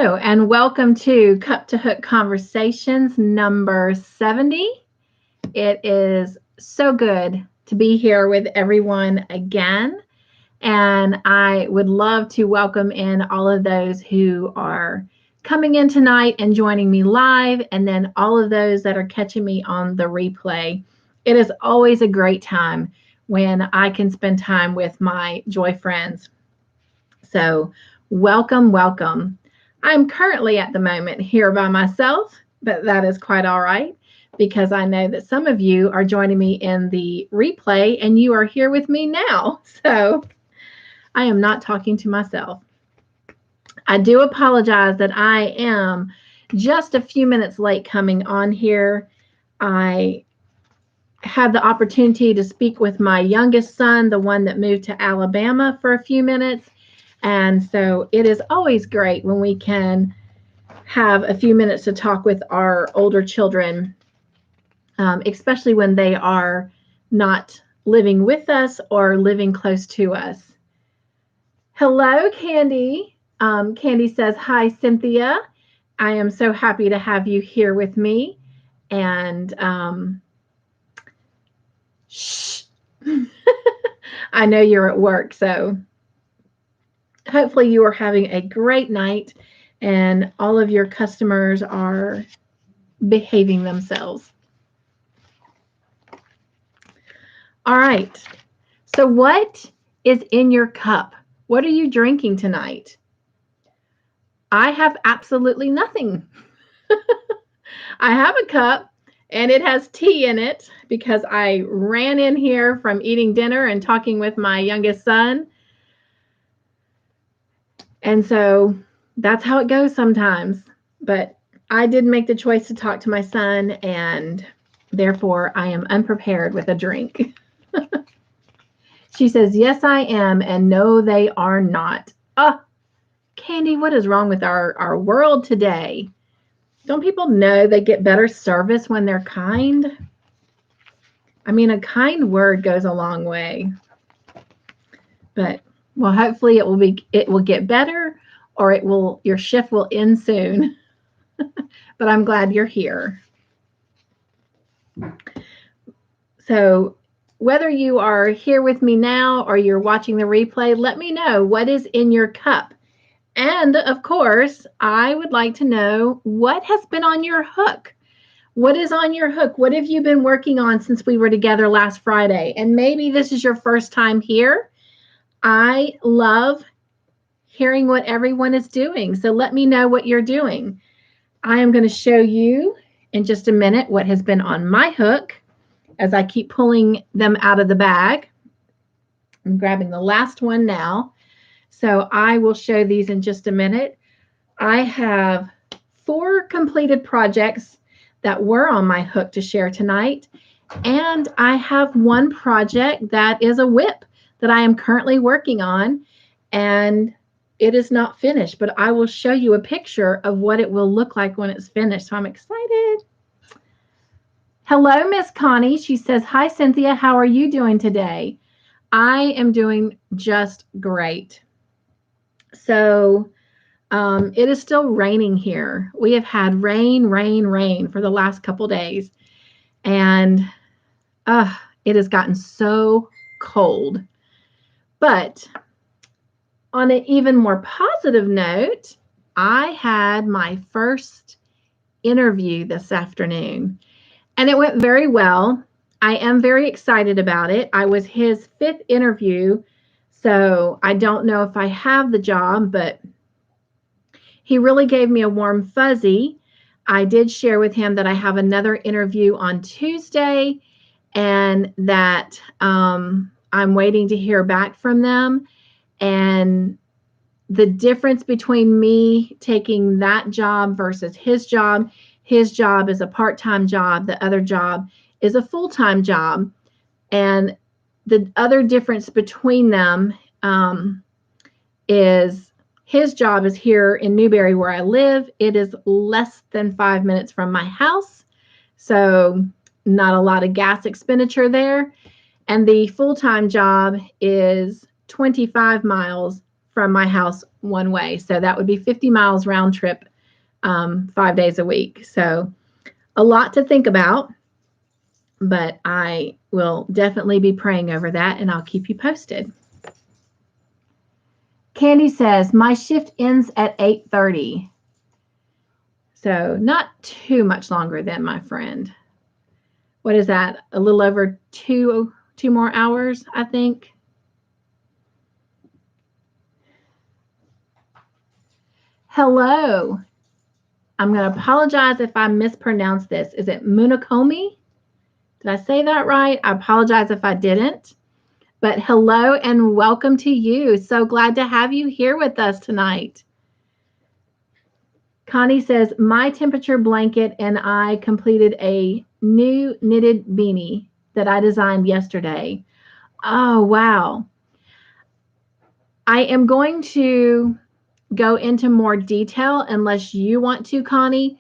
Hello, and welcome to Cup to Hook Conversations number 70. It is so good to be here with everyone again. And I would love to welcome in all of those who are coming in tonight and joining me live, and then all of those that are catching me on the replay. It is always a great time when I can spend time with my Joy friends. So, welcome, welcome. I'm currently at the moment here by myself, but that is quite all right because I know that some of you are joining me in the replay and you are here with me now. So I am not talking to myself. I do apologize that I am just a few minutes late coming on here. I had the opportunity to speak with my youngest son, the one that moved to Alabama, for a few minutes. And so it is always great when we can have a few minutes to talk with our older children, especially when they are not living with us or living close to us. Hello, Candy. Candy says, hi, Cynthia. I am so happy to have you here with me. And shh. I know you're at work, so hopefully you are having a great night and all of your customers are behaving themselves. All right. So what is in your cup? What are you drinking tonight? I have absolutely nothing. I have a cup and it has tea in it because I ran in here from eating dinner and talking with my youngest son. And so that's how it goes sometimes. But I did make the choice to talk to my son, and therefore I am unprepared with a drink. She says, yes, I am, and no, they are not. Oh, Candy, what is wrong with our world today? Don't people know they get better service when they're kind? I mean, a kind word goes a long way. But well, hopefully it will get better, or your shift will end soon. But I'm glad you're here. So whether you are here with me now or you're watching the replay, let me know what is in your cup. And of course, I would like to know what has been on your hook. What is on your hook? What have you been working on since we were together last Friday? And maybe this is your first time here. I love hearing what everyone is doing. So let me know what you're doing. I am going to show you in just a minute what has been on my hook as I keep pulling them out of the bag. I'm grabbing the last one now. So I will show these in just a minute. I have 4 completed projects that were on my hook to share tonight. And I have 1 project that is a whip that I am currently working on. And it is not finished, but I will show you a picture of what it will look like when it's finished. So I'm excited. Hello, Miss Connie. She says, hi, Cynthia. How are you doing today? I am doing just great. So it is still raining here. We have had rain for the last couple days. And it has gotten so cold. But on an even more positive note, I had my first interview this afternoon, and it went very well. I am very excited about it. I was his 5th interview, so I don't know if I have the job, but he really gave me a warm fuzzy. I did share with him that I have another interview on Tuesday and that I'm waiting to hear back from them. And the difference between me taking that job versus his job is a part-time job. The other job is a full-time job. And the other difference between them is his job is here in Newberry where I live. It is less than 5 minutes from my house. So not a lot of gas expenditure there. And the full-time job is 25 miles from my house one way. So that would be 50 miles round trip, 5 days a week. So a lot to think about, but I will definitely be praying over that, and I'll keep you posted. Candy says, my shift ends at 8:30. So not too much longer than my friend. What is that? A little over two more hours, I think. Hello. I'm going to apologize if I mispronounce this. Is it Munakomi? Did I say that right? I apologize if I didn't. But hello and welcome to you. So glad to have you here with us tonight. Connie says, my temperature blanket and I completed a new knitted beanie that I designed yesterday. Oh, wow. I am going to go into more detail unless you want to, Connie.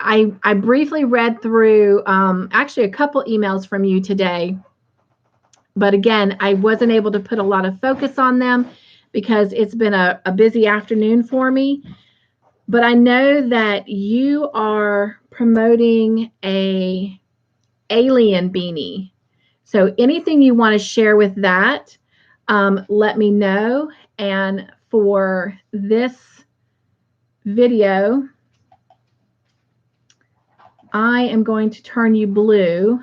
I briefly read through actually a couple emails from you today. But again, I wasn't able to put a lot of focus on them because it's been a busy afternoon for me. But I know that you are promoting a alien beanie. So anything you want to share with that, let me know. And for this video, I am going to turn you blue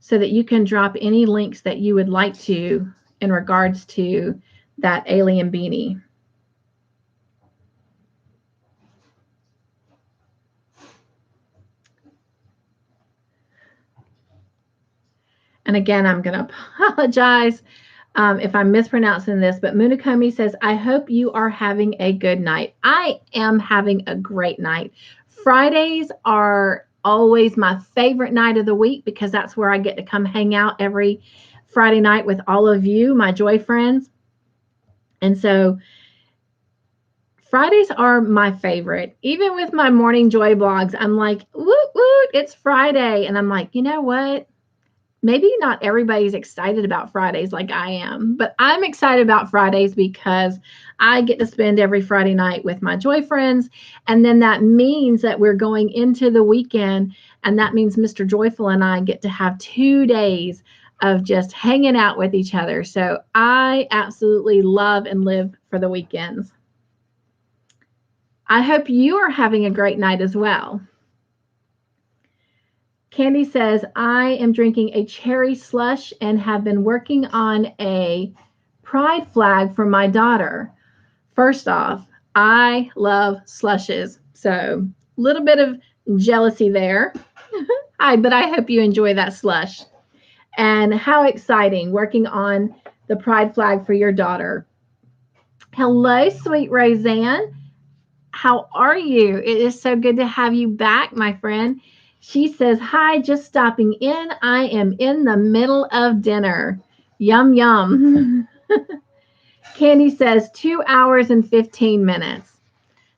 so that you can drop any links that you would like to in regards to that alien beanie. And again, I'm going to apologize if I'm mispronouncing this, but Munakomi says, I hope you are having a good night. I am having a great night. Fridays are always my favorite night of the week because that's where I get to come hang out every Friday night with all of you, my joy friends. And so Fridays are my favorite. Even with my morning joy blogs, I'm like, woot, woot, it's Friday. And I'm like, you know what? Maybe not everybody's excited about Fridays like I am, but I'm excited about Fridays because I get to spend every Friday night with my joy friends. And then that means that we're going into the weekend. And that means Mr. Joyful and I get to have 2 days of just hanging out with each other. So I absolutely love and live for the weekends. I hope you are having a great night as well. Candy says, I am drinking a cherry slush and have been working on a pride flag for my daughter. First off, I love slushes. So a little bit of jealousy there. But I hope you enjoy that slush. And how exciting working on the pride flag for your daughter. Hello, sweet Roseanne. How are you? It is so good to have you back, my friend. She says, hi, just stopping in. I am in the middle of dinner. Yum, yum. Candy says 2 hours and 15 minutes.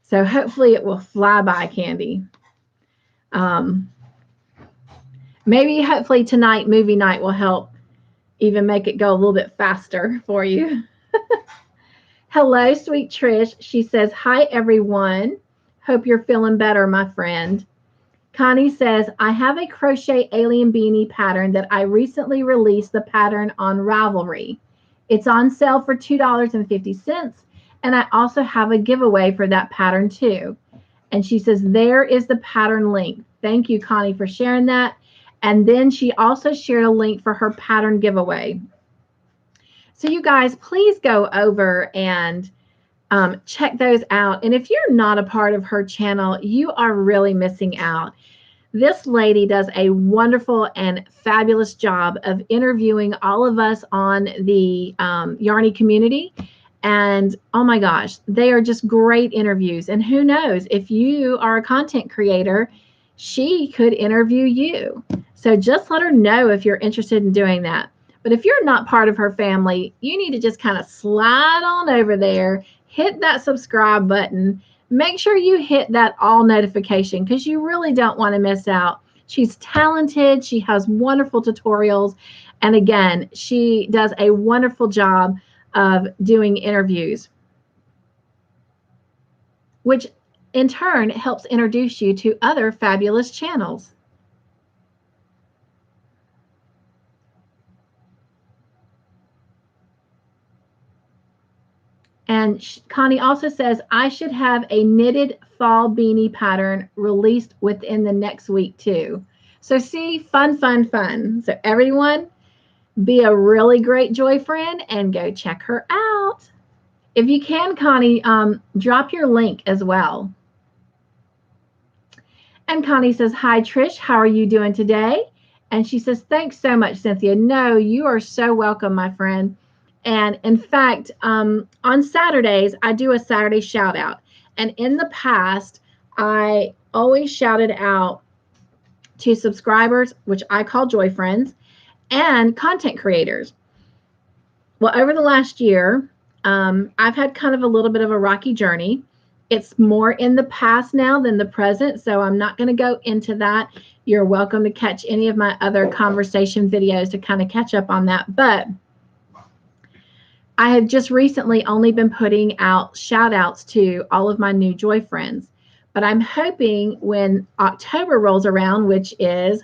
So hopefully it will fly by, Candy. Maybe hopefully tonight, movie night, will help even make it go a little bit faster for you. Hello, sweet Trish. She says, hi, everyone. Hope you're feeling better, my friend. Connie says, I have a crochet alien beanie pattern that I recently released the pattern on Ravelry. It's on sale for $2.50, and I also have a giveaway for that pattern too. And she says, there is the pattern link. Thank you, Connie, for sharing that. And then she also shared a link for her pattern giveaway. So you guys, please go over and check those out. And if you're not a part of her channel, you are really missing out. This lady does a wonderful and fabulous job of interviewing all of us on the Yarny community. And oh my gosh, they are just great interviews. And who knows, if you are a content creator, she could interview you. So just let her know if you're interested in doing that. But if you're not part of her family, you need to just kind of slide on over there, hit that subscribe button. Make sure you hit that all notification because you really don't want to miss out. She's talented. She has wonderful tutorials. And again, she does a wonderful job of doing interviews, which in turn helps introduce you to other fabulous channels. And Connie also says, I should have a knitted fall beanie pattern released within the next week too. So see, fun, fun, fun. So everyone, be a really great Joy friend and go check her out. If you can, Connie, drop your link as well. And Connie says, hi, Trish, how are you doing today? And she says, thanks so much, Cynthia. No, you are so welcome, my friend. And in fact, on Saturdays, I do a Saturday shout out. And in the past, I always shouted out to subscribers, which I call Joy Friends, and content creators. Well, over the last year, I've had kind of a little bit of a rocky journey. It's more in the past now than the present, so I'm not going to go into that. You're welcome to catch any of my other conversation videos to kind of catch up on that. But I have just recently only been putting out shout outs to all of my new Joy friends. But I'm hoping when October rolls around, which is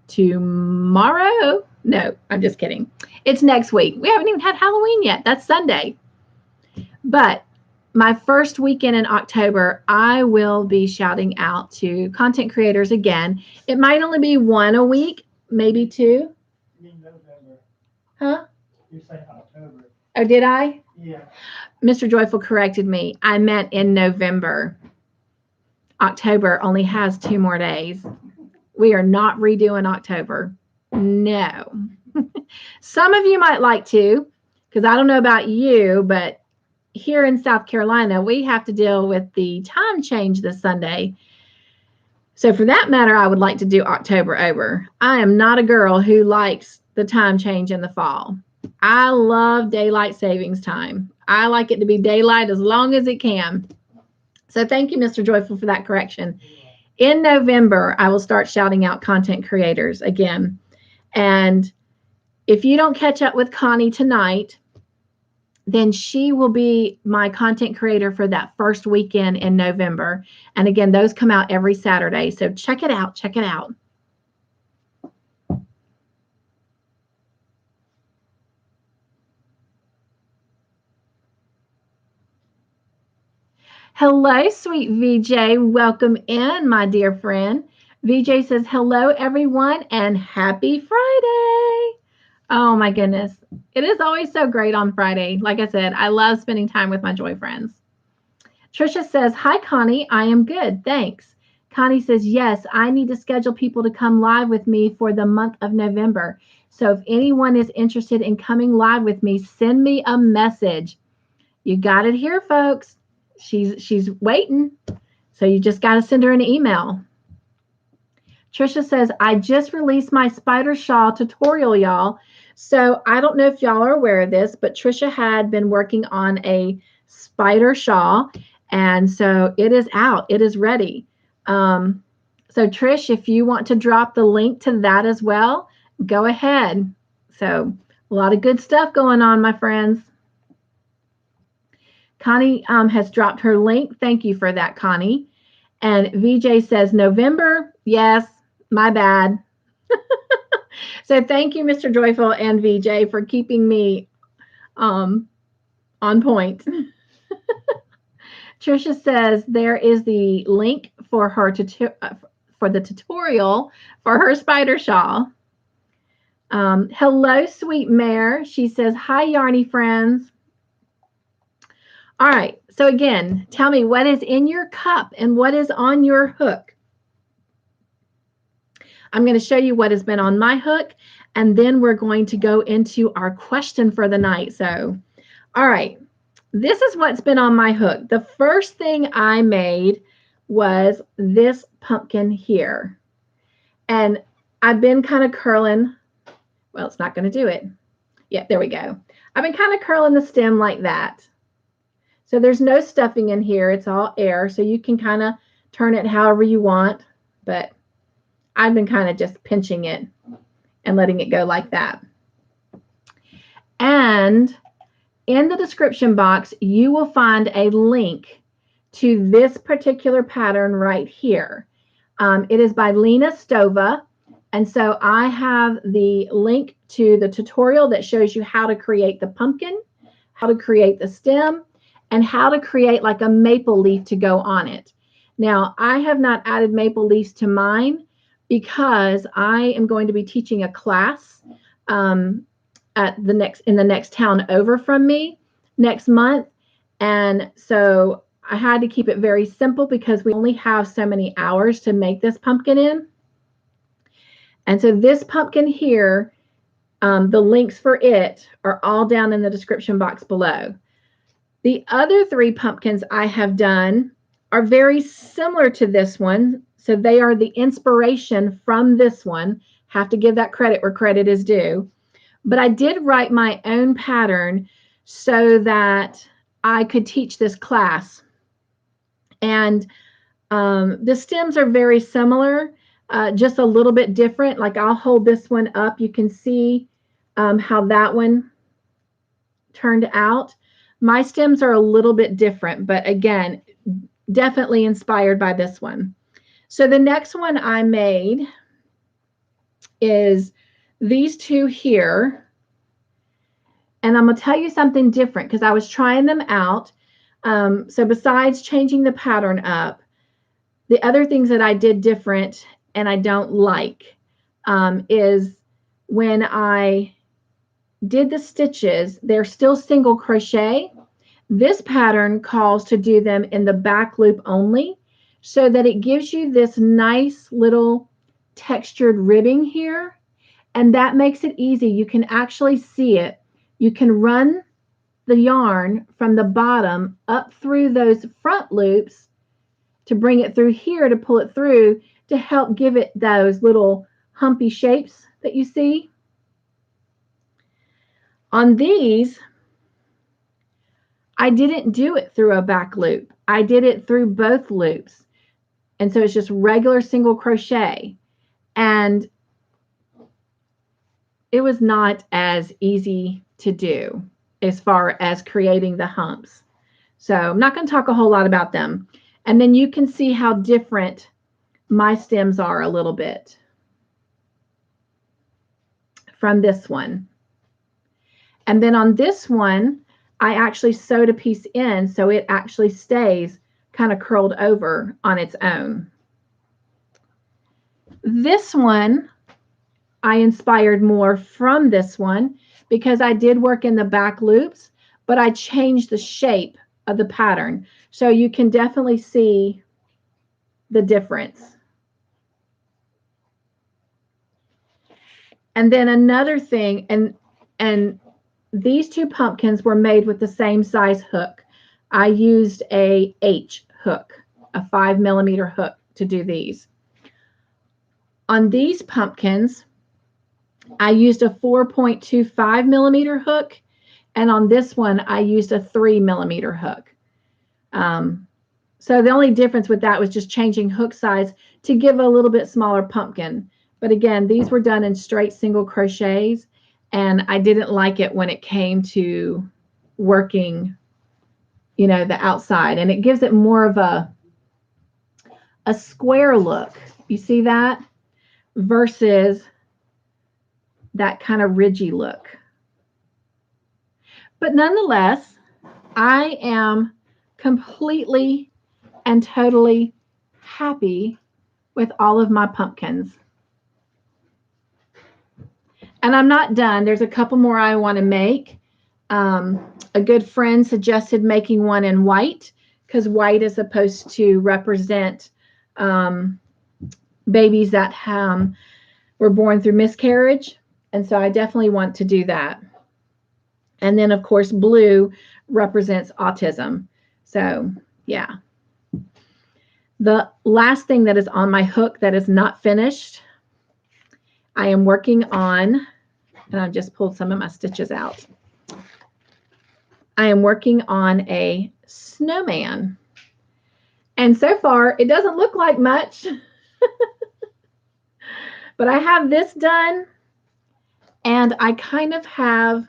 tomorrow. No, I'm just kidding. It's next week. We haven't even had Halloween yet. That's Sunday. But my first weekend in October, I will be shouting out to content creators again. It might only be one a week, maybe two. You mean November? Huh? You say October. Oh, did I? Yeah. Mr. Joyful corrected me. I meant in November. October only has 2 more days. We are not redoing October. No. Some of you might like to, because I don't know about you, but here in South Carolina, we have to deal with the time change this Sunday. So for that matter, I would like to do October over. I am not a girl who likes the time change in the fall. I love daylight savings time. I like it to be daylight as long as it can. So thank you, Mr. Joyful, for that correction. In November, I will start shouting out content creators again. And if you don't catch up with Connie tonight, then she will be my content creator for that first weekend in November. And again, those come out every Saturday. So check it out. Check it out. Hello, sweet VJ. Welcome in, my dear friend. VJ says, hello, everyone, and happy Friday. Oh, my goodness. It is always so great on Friday. Like I said, I love spending time with my Joy friends. Trisha says, hi, Connie. I am good. Thanks. Connie says, yes, I need to schedule people to come live with me for the month of November. So if anyone is interested in coming live with me, send me a message. You got it here, folks. She's waiting. So you just got to send her an email. Trisha says, I just released my spider shawl tutorial, y'all. So I don't know if y'all are aware of this, but Trisha had been working on a spider shawl. And so it is out. It is ready. So Trish, if you want to drop the link to that as well, go ahead. So a lot of good stuff going on, my friends. Connie has dropped her link. Thank you for that, Connie. And VJ says November. Yes, my bad. So thank you, Mr. Joyful and VJ, for keeping me on point. Trisha says there is the link for her for the tutorial for her spider shawl. Hello, sweet mare. She says, hi, Yarny friends. All right. So again, tell me what is in your cup and what is on your hook. I'm going to show you what has been on my hook, and then we're going to go into our question for the night. So, all right. This is what's been on my hook. The first thing I made was this pumpkin here. And I've been kind of curling. Well, it's not going to do it. Yeah, there we go. I've been kind of curling the stem like that. So there's no stuffing in here. It's all air. So you can kind of turn it however you want. But I've been kind of just pinching it and letting it go like that. And in the description box, you will find a link to this particular pattern right here. It is by Lena Stova. And so I have the link to the tutorial that shows you how to create the pumpkin, how to create the stem, and how to create like a maple leaf to go on it. Now, I have not added maple leaves to mine because I am going to be teaching a class in the next town over from me next month. And so I had to keep it very simple because we only have so many hours to make this pumpkin in. And so this pumpkin here, the links for it are all down in the description box below. The other 3 pumpkins I have done are very similar to this one. So they are the inspiration from this one. Have to give that credit where credit is due. But I did write my own pattern so that I could teach this class. And the stems are very similar, just a little bit different. Like I'll hold this one up. You can see how that one turned out. My stems are a little bit different, but again, definitely inspired by this one. So the next one I made is these 2 here. And I'm going to tell you something different because I was trying them out. So besides changing the pattern up, the other things that I did different and I don't like is when I did the stitches, they're still single crochet. This pattern calls to do them in the back loop only so that it gives you this nice little textured ribbing here. And that makes it easy. You can actually see it. You can run the yarn from the bottom up through those front loops to bring it through here to pull it through to help give it those little humpy shapes that you see. On these, I didn't do it through a back loop. I did it through both loops. And so it's just regular single crochet. And it was not as easy to do as far as creating the humps. So I'm not going to talk a whole lot about them. And then you can see how different my stems are a little bit from this one. And then on this one, I actually sewed a piece in so it actually stays kind of curled over on its own. This one, I inspired more from this one because I did work in the back loops, but I changed the shape of the pattern. So you can definitely see the difference. And then another thing, and these 2 pumpkins were made with the same size hook. I used a H hook, a 5mm hook to do these. On these pumpkins, I used a 4.25mm hook, and on this one, I used a 3mm hook. So the only difference with that was just changing hook size to give a little bit smaller pumpkin. But again, these were done in straight single crochets, and I didn't like it when it came to working, you know, the outside. And it gives it more of a square look. You see that? Versus that kind of ridgy look. But nonetheless, I am completely and totally happy with all of my pumpkins. And I'm not done. There's a couple more I want to make. A good friend suggested making one in white because white is supposed to represent babies that were born through miscarriage. And so I definitely want to do that. And then, of course, blue represents autism. So, yeah. The last thing that is on my hook that is not finished, I am working on, and I've just pulled some of my stitches out. I am working on a snowman. And so far, it doesn't look like much. But I have this done, And I kind of have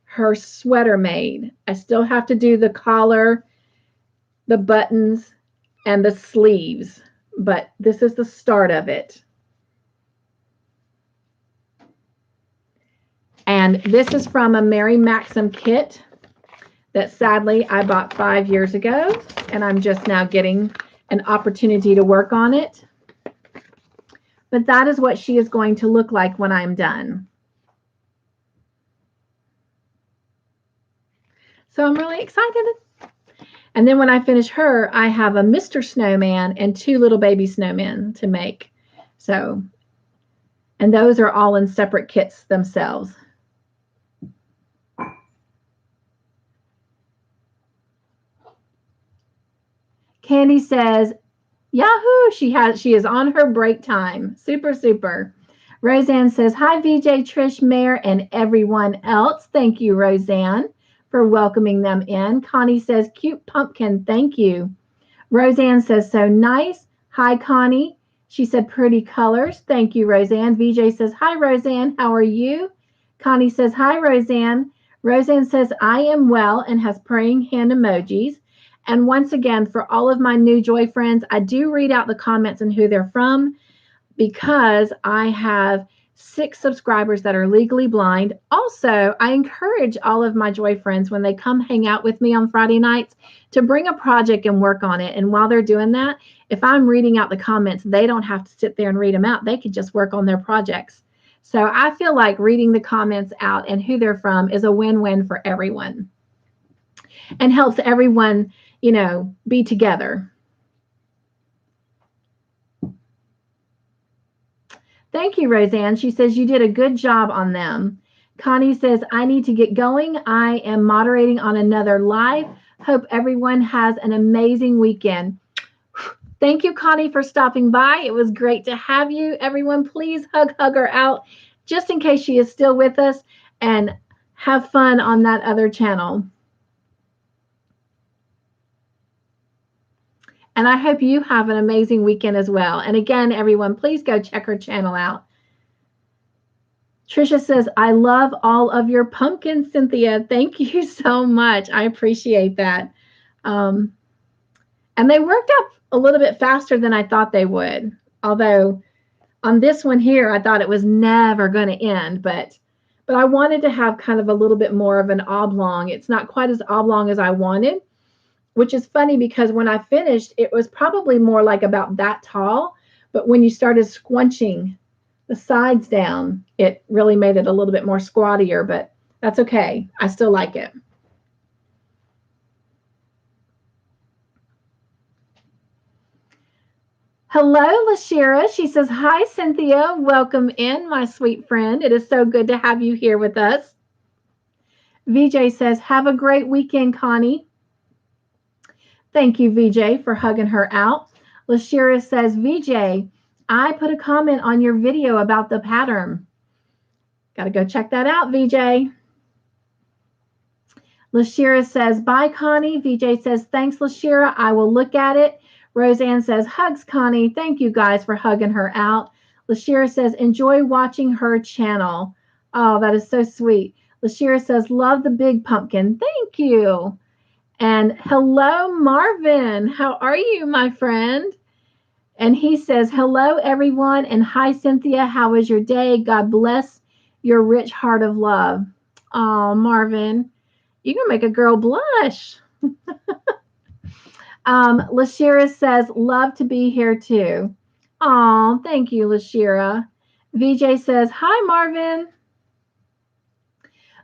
her sweater made. I still have to do the collar, the buttons, and the sleeves, but this is the start of it. And this is from a Mary Maxim kit that sadly I bought 5 years ago, and I'm just now getting an opportunity to work on it. But that is what she is going to look like when I'm done. So I'm really excited. And then when I finish her, I have a Mr. Snowman and 2 little baby snowmen to make. So, and those are all in separate kits themselves. Candy says, Yahoo! She is on her break time. Super, super. Roseanne says, hi, VJ, Trish, Mayor, and everyone else. Thank you, Roseanne, for welcoming them in. Connie says, cute pumpkin. Thank you. Roseanne says, so nice. Hi, Connie. She said, pretty colors. Thank you, Roseanne. VJ says, hi, Roseanne. How are you? Connie says, hi, Roseanne. Roseanne says, I am well, and has praying hand emojis. And once again, for all of my new Joy friends, I do read out the comments and who they're from because I have 6 subscribers that are legally blind. Also, I encourage all of my Joy friends when they come hang out with me on Friday nights to bring a project and work on it. And while they're doing that, if I'm reading out the comments, they don't have to sit there and read them out. They could just work on their projects. So I feel like reading the comments out and who they're from is a win-win for everyone and helps everyone, you know, be together. Thank you, Roseanne. She says you did a good job on them. Connie says, I need to get going. I am moderating on another live. Hope everyone has an amazing weekend. Thank you, Connie, for stopping by. It was great to have you. Everyone, please hug her out just in case she is still with us, and have fun on that other channel. And I hope you have an amazing weekend as well. And again, everyone, please go check her channel out. Trisha says, I love all of your pumpkins, Cynthia. Thank you so much. I appreciate that. And they worked up a little bit faster than I thought they would. Although on this one here, I thought it was never going to end. But I wanted to have kind of a little bit more of an oblong. It's not quite as oblong as I wanted, which is funny because when I finished, it was probably more like about that tall. But when you started squunching the sides down, it really made it a little bit more squattier, but that's okay. I still like it. Hello, Lashira. She says, hi, Cynthia. Welcome in, my sweet friend. It is so good to have you here with us. VJ says, have a great weekend, Connie. Thank you, VJ, for hugging her out. Lashira says, VJ, I put a comment on your video about the pattern. Got to go check that out, VJ. Lashira says, bye, Connie. VJ says, thanks, Lashira. I will look at it. Roseanne says, hugs, Connie. Thank you guys for hugging her out. Lashira says, enjoy watching her channel. Oh, that is so sweet. Lashira says, love the big pumpkin. Thank you. And hello, Marvin. How are you, my friend? And he says, hello, everyone. And hi, Cynthia. How was your day? God bless your rich heart of love. Oh, Marvin, you can make a girl blush. Lashira says, love to be here too. Oh, thank you, Lashira. VJ says, hi, Marvin.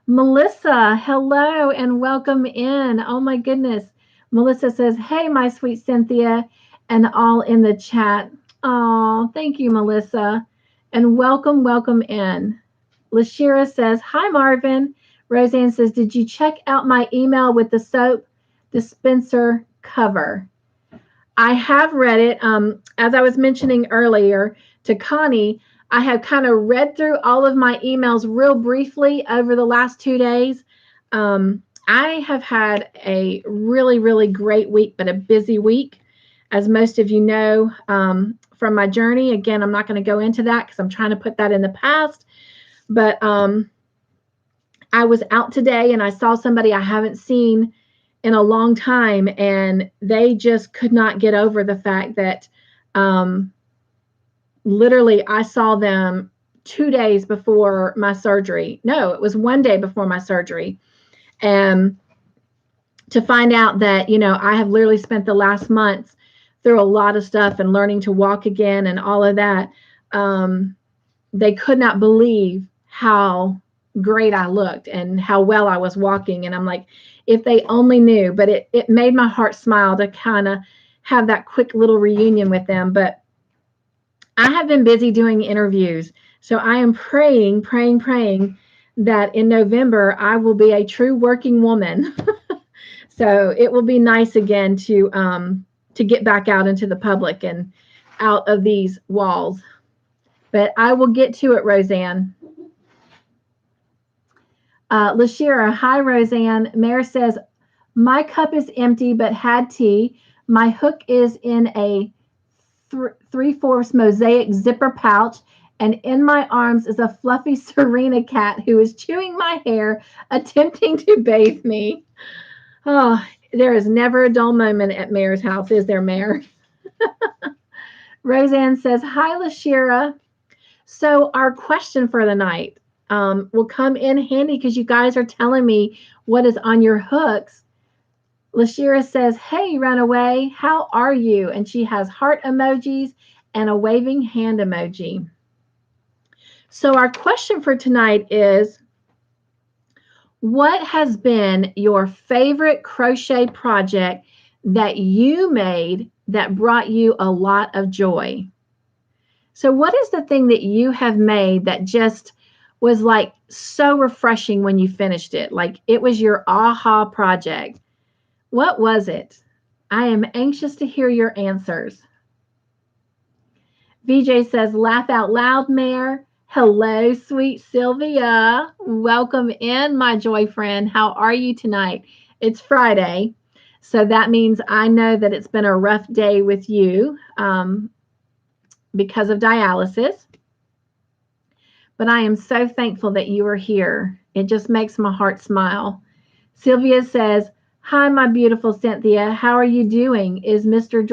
Melissa, hello and welcome in. Oh my goodness. Melissa says, hey, my sweet Cynthia, and all in the chat. Oh, thank you, Melissa. And welcome in. Lashira says, hi, Marvin. Roseanne says, did you check out my email with the soap dispenser cover? I have read it. As I was mentioning earlier to Connie, I have kind of read through all of my emails real briefly over the last 2 days. I have had a really, really great week, but a busy week, as most of you know from my journey. Again, I'm not going to go into that because I'm trying to put that in the past. But I was out today and I saw somebody I haven't seen in a long time, and they just could not get over the fact that literally I saw them 2 days before my surgery. No, it was one day before my surgery. And to find out that, I have literally spent the last months through a lot of stuff and learning to walk again and all of that. They could not believe how great I looked and how well I was walking. And I'm like, if they only knew. But it made my heart smile to kind of have that quick little reunion with them. But I have been busy doing interviews. So I am praying that in November I will be a true working woman. So it will be nice again to get back out into the public and out of these walls. But I will get to it, Roseanne. Lashira, hi, Roseanne. Mare says, my cup is empty but had tea. My hook is in a 3/4 mosaic zipper pouch, and in my arms is a fluffy Serena cat who is chewing my hair, attempting to bathe me. Oh, there is never a dull moment at Mare's house, is there, Mare? Roseanne says, hi, Lashira. So our question for the night will come in handy because you guys are telling me what is on your hooks. Lashira says, hey, Runaway, how are you? And she has heart emojis and a waving hand emoji. So our question for tonight is, what has been your favorite crochet project that you made that brought you a lot of joy? So what is the thing that you have made that just was like so refreshing when you finished it? Like it was your aha project. What was it? I am anxious to hear your answers. VJ says, laugh out loud, Mare. Hello, sweet Sylvia. Welcome in, my joy friend. How are you tonight? It's Friday, so that means I know that it's been a rough day with you because of dialysis. But I am so thankful that you are here. It just makes my heart smile. Sylvia says, hi, my beautiful Cynthia. How are you doing? Is Mr.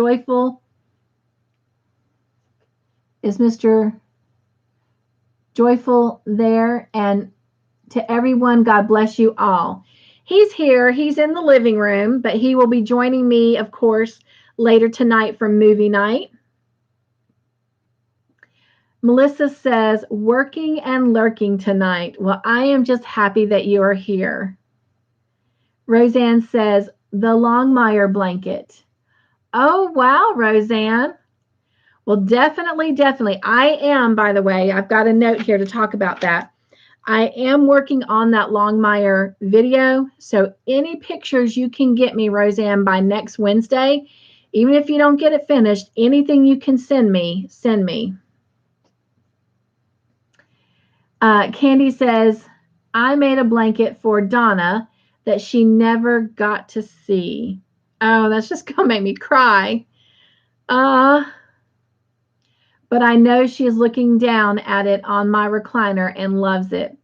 Joyful there? And to everyone, God bless you all. He's here. He's in the living room, but he will be joining me, of course, later tonight for movie night. Melissa says, working and lurking tonight. Well, I am just happy that you are here. Roseanne says, the Longmire blanket. Oh, wow, Roseanne. Well, definitely. I am, by the way, I've got a note here to talk about that. I am working on that Longmire video. So any pictures you can get me, Roseanne, by next Wednesday, even if you don't get it finished, anything you can send me, send me. Candy says, I made a blanket for Donna that she never got to see. Oh, that's just going to make me cry. But I know she is looking down at it on my recliner and loves it.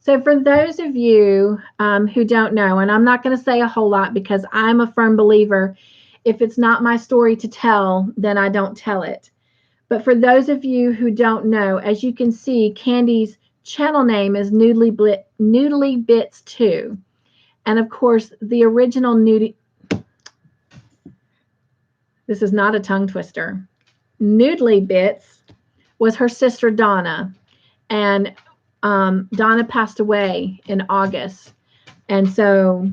So for those of you who don't know, and I'm not going to say a whole lot because I'm a firm believer, if it's not my story to tell, then I don't tell it. But for those of you who don't know, as you can see, Candy's channel name is Noodly Bits 2. And of course, the original this is not a tongue twister. Noodly Bits was her sister Donna. And Donna passed away in August. And so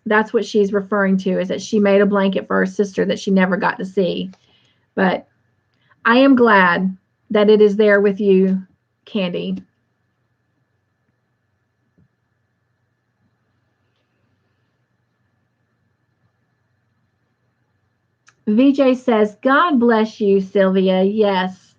that's what she's referring to, is that she made a blanket for her sister that she never got to see. But I am glad that it is there with you, Candy. VJ says, God bless you, Sylvia. Yes.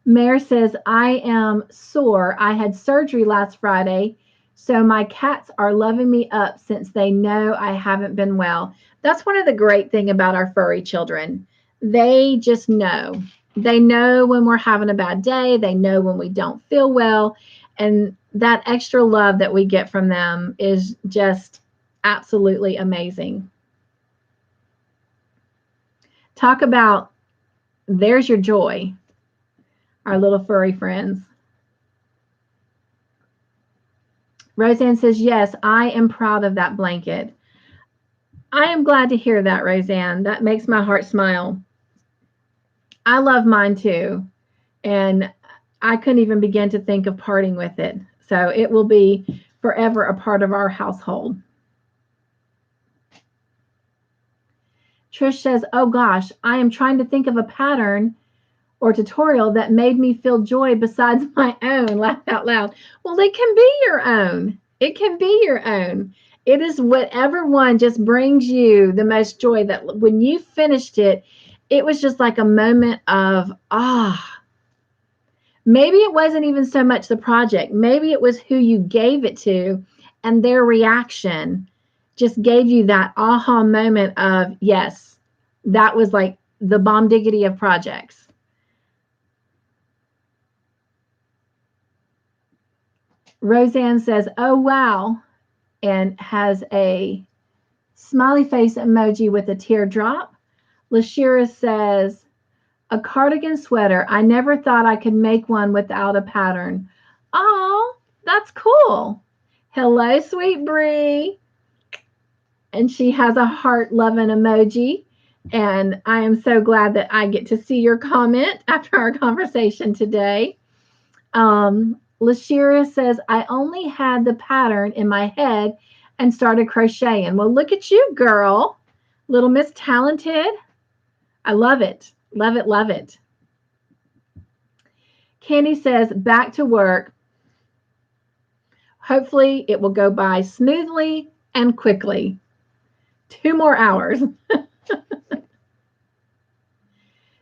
Mare says, I am sore. I had surgery last Friday, so my cats are loving me up since they know I haven't been well. That's one of the great things about our furry children. They just know. They know when we're having a bad day. They know when we don't feel well. And that extra love that we get from them is just absolutely amazing. Talk about there's your joy, our little furry friends. Roseanne says, yes, I am proud of that blanket. I am glad to hear that, Roseanne. That makes my heart smile. I love mine too. And I couldn't even begin to think of parting with it. So it will be forever a part of our household. Trish says, oh gosh, I am trying to think of a pattern or tutorial that made me feel joy besides my own. Laugh out loud. Well, it can be your own. It can be your own. It is whatever one just brings you the most joy, that when you finished it, it was just like a moment of, maybe it wasn't even so much the project. Maybe it was who you gave it to and their reaction just gave you that aha moment of, yes, that was like the bomb diggity of projects. Roseanne says, oh, wow, and has a smiley face emoji with a teardrop. Lashira says, a cardigan sweater. I never thought I could make one without a pattern. Oh, that's cool. Hello, sweet Bree. And she has a heart loving emoji. And I am so glad that I get to see your comment after our conversation today. Lashira says, I only had the pattern in my head and started crocheting. Well, look at you, girl. Little Miss Talented. I love it. Love it, love it. Candy says, back to work. Hopefully it will go by smoothly and quickly. 2 more hours.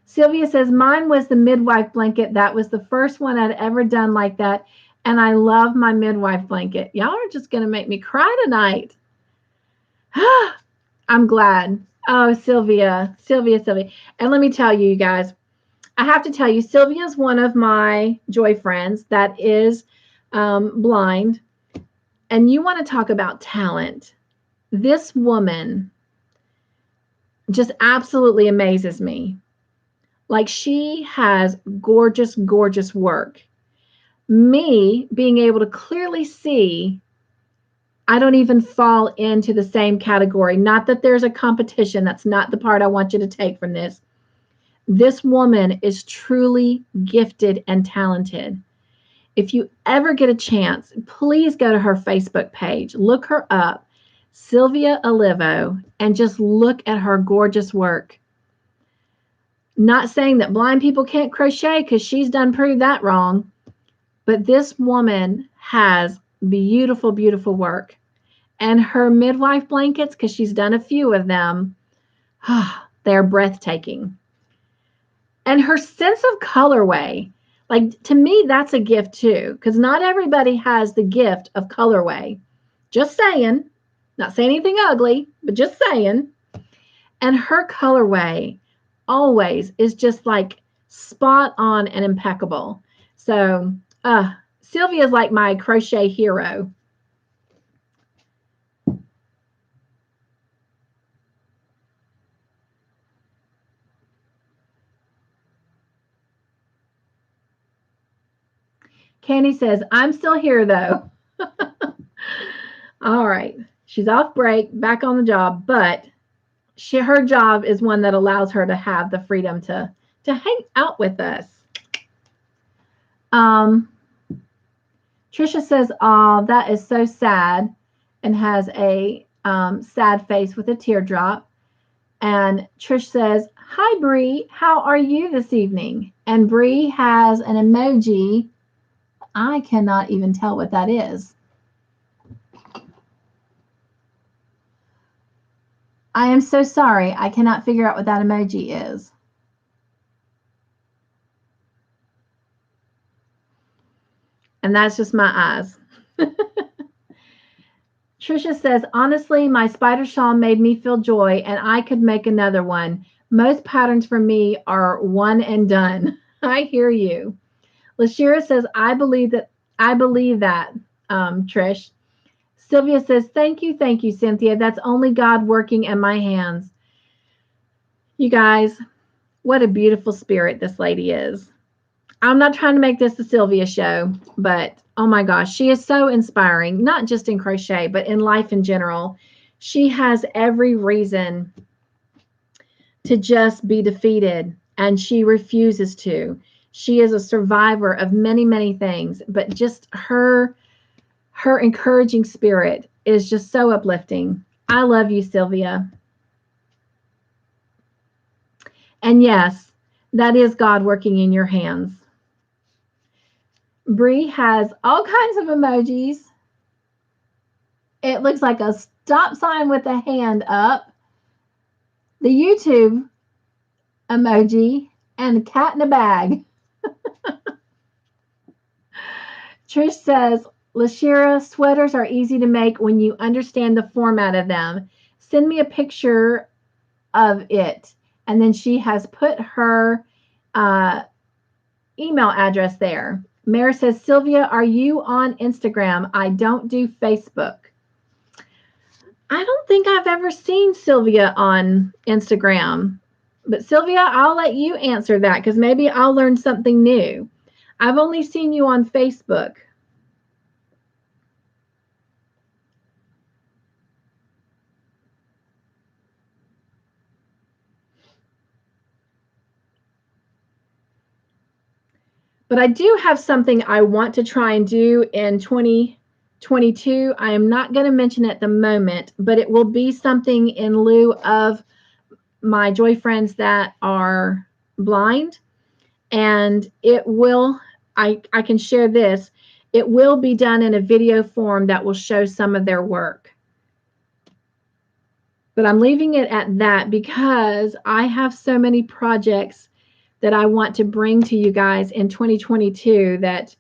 Sylvia says, mine was the midwife blanket. That was the first one I'd ever done like that. And I love my midwife blanket. Y'all are just going to make me cry tonight. I'm glad. Oh, Sylvia. And let me tell you guys, I have to tell you, Sylvia is one of my joy friends that is blind. And you want to talk about talent. This woman just absolutely amazes me. Like, she has gorgeous, gorgeous work. Me being able to clearly see, I don't even fall into the same category. Not that there's a competition. That's not the part I want you to take from this. This woman is truly gifted and talented. If you ever get a chance, please go to her Facebook page. Look her up, Sylvia Olivo, and just look at her gorgeous work. Not saying that blind people can't crochet, because she's done proved that wrong. But this woman has beautiful, beautiful work. And her midwife blankets, because she's done a few of them, they're breathtaking. And her sense of colorway, like, to me, that's a gift too, because not everybody has the gift of colorway. Just saying. Not saying anything ugly, but just saying. And her colorway always is just like spot on and impeccable. So Sylvia is like my crochet hero. Candy says, I'm still here though. All right. She's off break, back on the job, but her job is one that allows her to have the freedom to hang out with us. Trisha says, oh, that is so sad, and has a sad face with a teardrop. And Trish says, hi, Bree, how are you this evening? And Bree has an emoji. I cannot even tell what that is. I am so sorry. I cannot figure out what that emoji is. And that's just my eyes. Trisha says, honestly, my spider shawl made me feel joy, and I could make another one. Most patterns for me are one and done. I hear you. Lashira says, I believe that, Trish. Sylvia says, thank you, Cynthia. That's only God working in my hands. You guys, what a beautiful spirit this lady is. I'm not trying to make this a Sylvia show, but oh my gosh, she is so inspiring, not just in crochet, but in life in general. She has every reason to just be defeated, and she refuses to. She is a survivor of many, many things, but just her encouraging spirit is just so uplifting. I love you, Sylvia. And yes, that is God working in your hands. Bree has all kinds of emojis. It looks like a stop sign with a hand up, the YouTube emoji, and a cat in a bag. Trish says, Lashira, sweaters are easy to make when you understand the format of them. Send me a picture of it. And then she has put her email address there. Mary says, Sylvia, are you on Instagram? I don't do Facebook. I don't think I've ever seen Sylvia on Instagram. But Sylvia, I'll let you answer that because maybe I'll learn something new. I've only seen you on Facebook. But I do have something I want to try and do in 2022. I am not going to mention it at the moment, but it will be something in lieu of my Joy friends that are blind. And it will, I can share this, it will be done in a video form that will show some of their work. But I'm leaving it at that because I have so many projects that I want to bring to you guys in 2022 that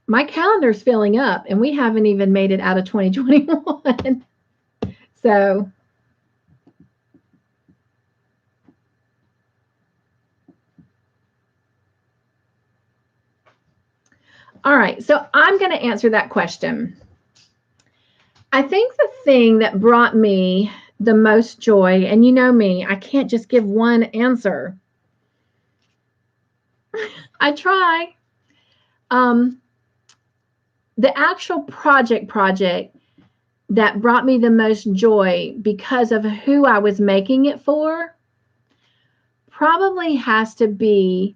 my calendar's filling up and we haven't even made it out of 2021. So all right, so I'm going to answer that question. I think the thing that brought me the most joy, and you know me, I can't just give one answer. I try. The actual project that brought me the most joy because of who I was making it for probably has to be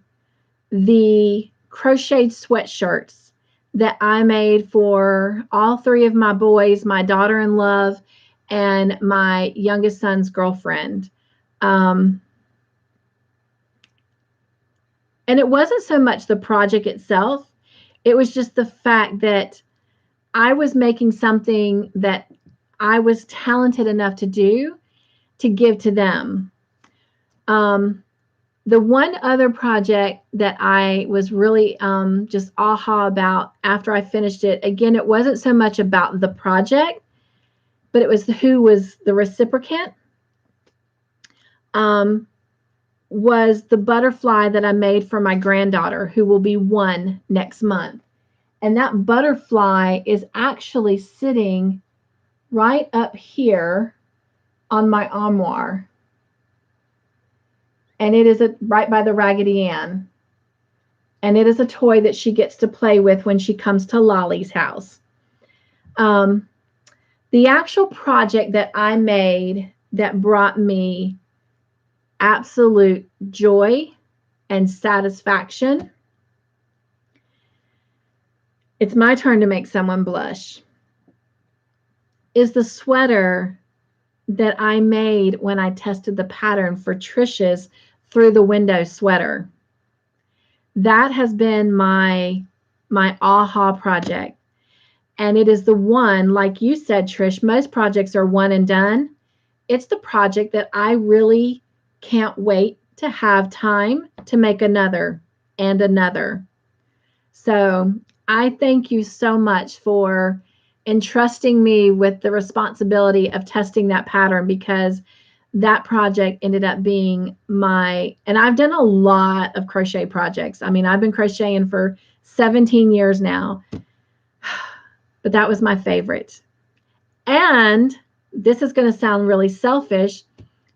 the crocheted sweatshirts that I made for all three of my boys, my daughter-in-law, and my youngest son's girlfriend. And it wasn't so much the project itself. It was just the fact that I was making something that I was talented enough to do to give to them. The one other project that I was really just aha about after I finished it, again, it wasn't so much about the project, but it was who was the recipient, was the butterfly that I made for my granddaughter, who will be 1 next month. And that butterfly is actually sitting right up here on my armoire. And it is right by the Raggedy Ann. And it is a toy that she gets to play with when she comes to Lolly's house. The actual project that I made that brought me absolute joy and satisfaction, it's my turn to make someone blush, is the sweater that I made when I tested the pattern for Trish's Through the Window sweater. That has been my aha project. And it is the one, like you said, Trish, most projects are one and done. It's the project that I really can't wait to have time to make another and another. So I thank you so much for entrusting me with the responsibility of testing that pattern, because that project ended up being and I've done a lot of crochet projects. I mean, I've been crocheting for 17 years now, but that was my favorite. And this is going to sound really selfish,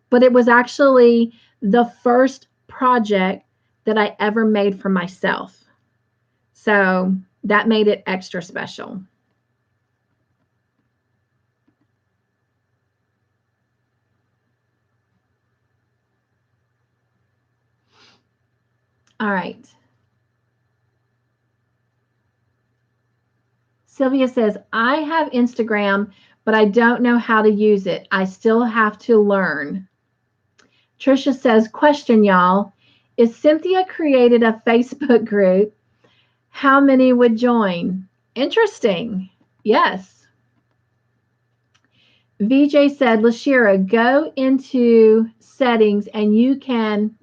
but it was actually the first project that I ever made for myself. So that made it extra special. All right. Sylvia says, I have Instagram, but I don't know how to use it. I still have to learn. Trisha says, question, y'all. If Cynthia created a Facebook group, how many would join? Interesting. Yes. VJ said, Lashira, go into settings and you can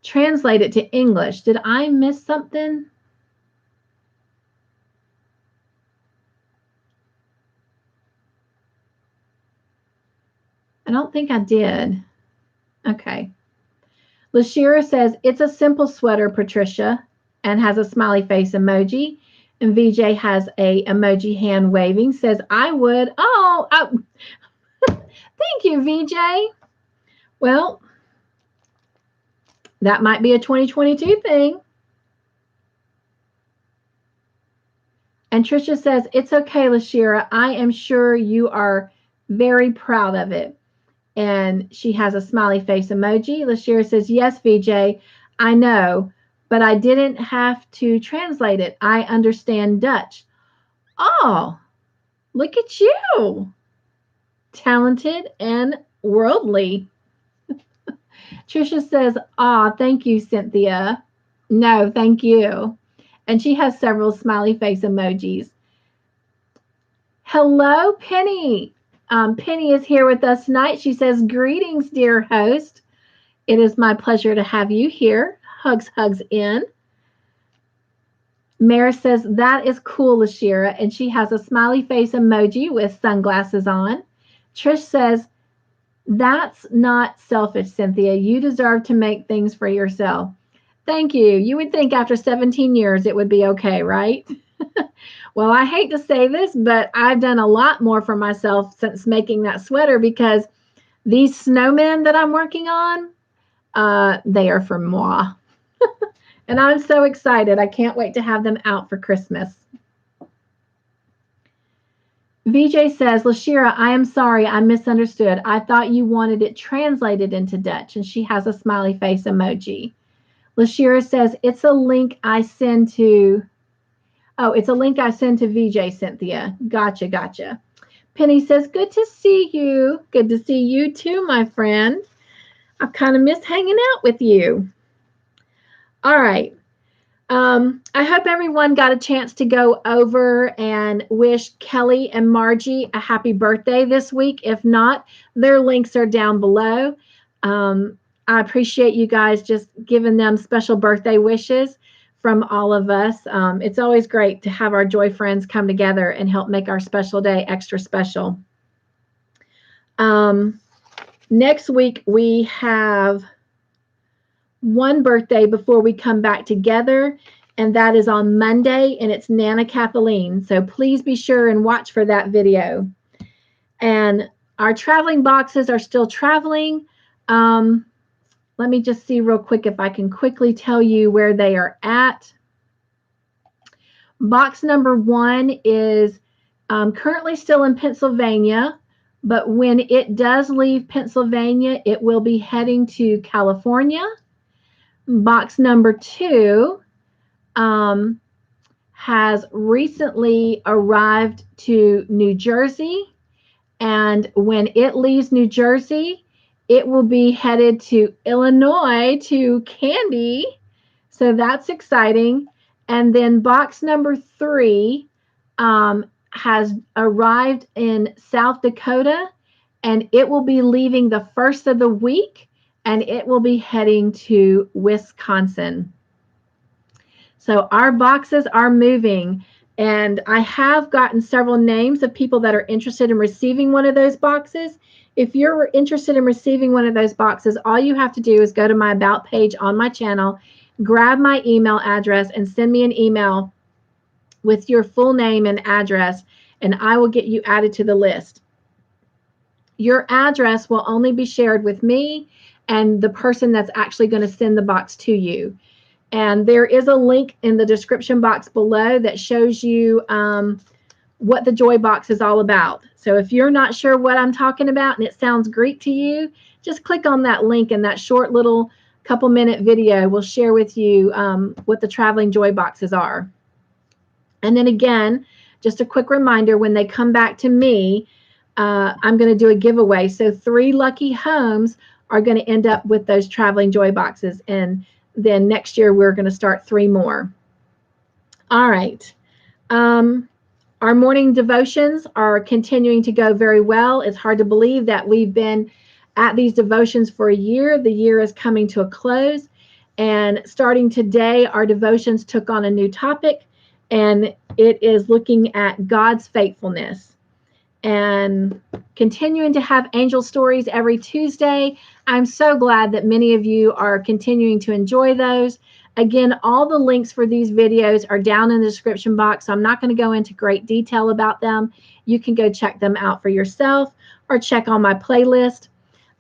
translate it to English. Did I miss something? I don't think I did. Okay. Lashira says, it's a simple sweater, Patricia, and has a smiley face emoji. And VJ has a emoji hand waving, says, I would. Oh, thank you, VJ. Well, that might be a 2022 thing. And Trisha says, it's okay, Lashira. I am sure you are very proud of it. And she has a smiley face emoji. Lashira says, yes, VJ, I know, but I didn't have to translate it. I understand Dutch. Oh, look at you. Talented and worldly. Trisha says, thank you, Cynthia. No, thank you. And she has several smiley face emojis. Hello, Penny. Penny is here with us tonight. She says, greetings, dear host. It is my pleasure to have you here. Hugs, hugs in. Mara says, that is cool, Lashira. And she has a smiley face emoji with sunglasses on. Trish says, that's not selfish, Cynthia. You deserve to make things for yourself. Thank you. You would think after 17 years it would be okay, right? Well, I hate to say this, but I've done a lot more for myself since making that sweater because these snowmen that I'm working on, they are for moi. And I'm so excited. I can't wait to have them out for Christmas. VJ says, Lashira, I am sorry. I misunderstood. I thought you wanted it translated into Dutch. And she has a smiley face emoji. Lashira says, it's a link I send to... Oh, it's a link I send to VJ, Cynthia. Gotcha, gotcha. Penny says, good to see you. Good to see you too, my friend. I kind of miss hanging out with you. All right. I hope everyone got a chance to go over and wish Kelly and Margie a happy birthday this week. If not, their links are down below. I appreciate you guys just giving them special birthday wishes from all of us. It's always great to have our Joy friends come together and help make our special day extra special. Next week, we have one birthday before we come back together, and that is on Monday, and it's Nana Kathleen. So please be sure and watch for that video. And our traveling boxes are still traveling. Let me just see real quick if I can quickly tell you where they are at. Box number 1 is currently still in Pennsylvania, but when it does leave Pennsylvania, it will be heading to California. Box number 2 has recently arrived to New Jersey, and when it leaves New Jersey, it will be headed to Illinois to Candy. So that's exciting. And then box number 3 has arrived in South Dakota, and it will be leaving the first of the week, and it will be heading to Wisconsin. So our boxes are moving. And I have gotten several names of people that are interested in receiving one of those boxes. If you're interested in receiving one of those boxes, all you have to do is go to my About page on my channel, grab my email address, and send me an email with your full name and address, and I will get you added to the list. Your address will only be shared with me and the person that's actually going to send the box to you. And there is a link in the description box below that shows you what the Joy Box is all about. So if you're not sure what I'm talking about and it sounds Greek to you, just click on that link, and that short little couple-minute video will share with you what the traveling Joy Boxes are. And then again, just a quick reminder, when they come back to me, I'm going to do a giveaway. So 3 lucky homes are going to end up with those traveling Joy Boxes. And then next year, we're going to start 3 more. All right. Our morning devotions are continuing to go very well. It's hard to believe that we've been at these devotions for a year. The year is coming to a close. And starting today, our devotions took on a new topic, and it is looking at God's faithfulness. And continuing to have angel stories every Tuesday. I'm so glad that many of you are continuing to enjoy those. Again, all the links for these videos are down in the description box. So I'm not going to go into great detail about them. You can go check them out for yourself or check on my playlist.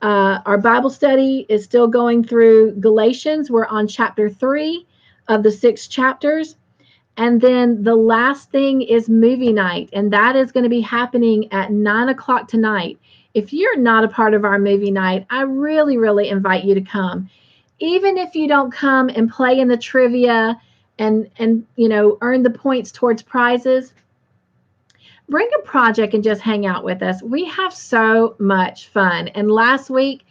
Our Bible study is still going through Galatians. We're on chapter 3 of the 6 chapters. And then the last thing is movie night, and that is going to be happening at 9 o'clock tonight. If you're not a part of our movie night, I really, really invite you to come. Even if you don't come and play in the trivia and you know, earn the points towards prizes, bring a project and just hang out with us. We have so much fun. And last week,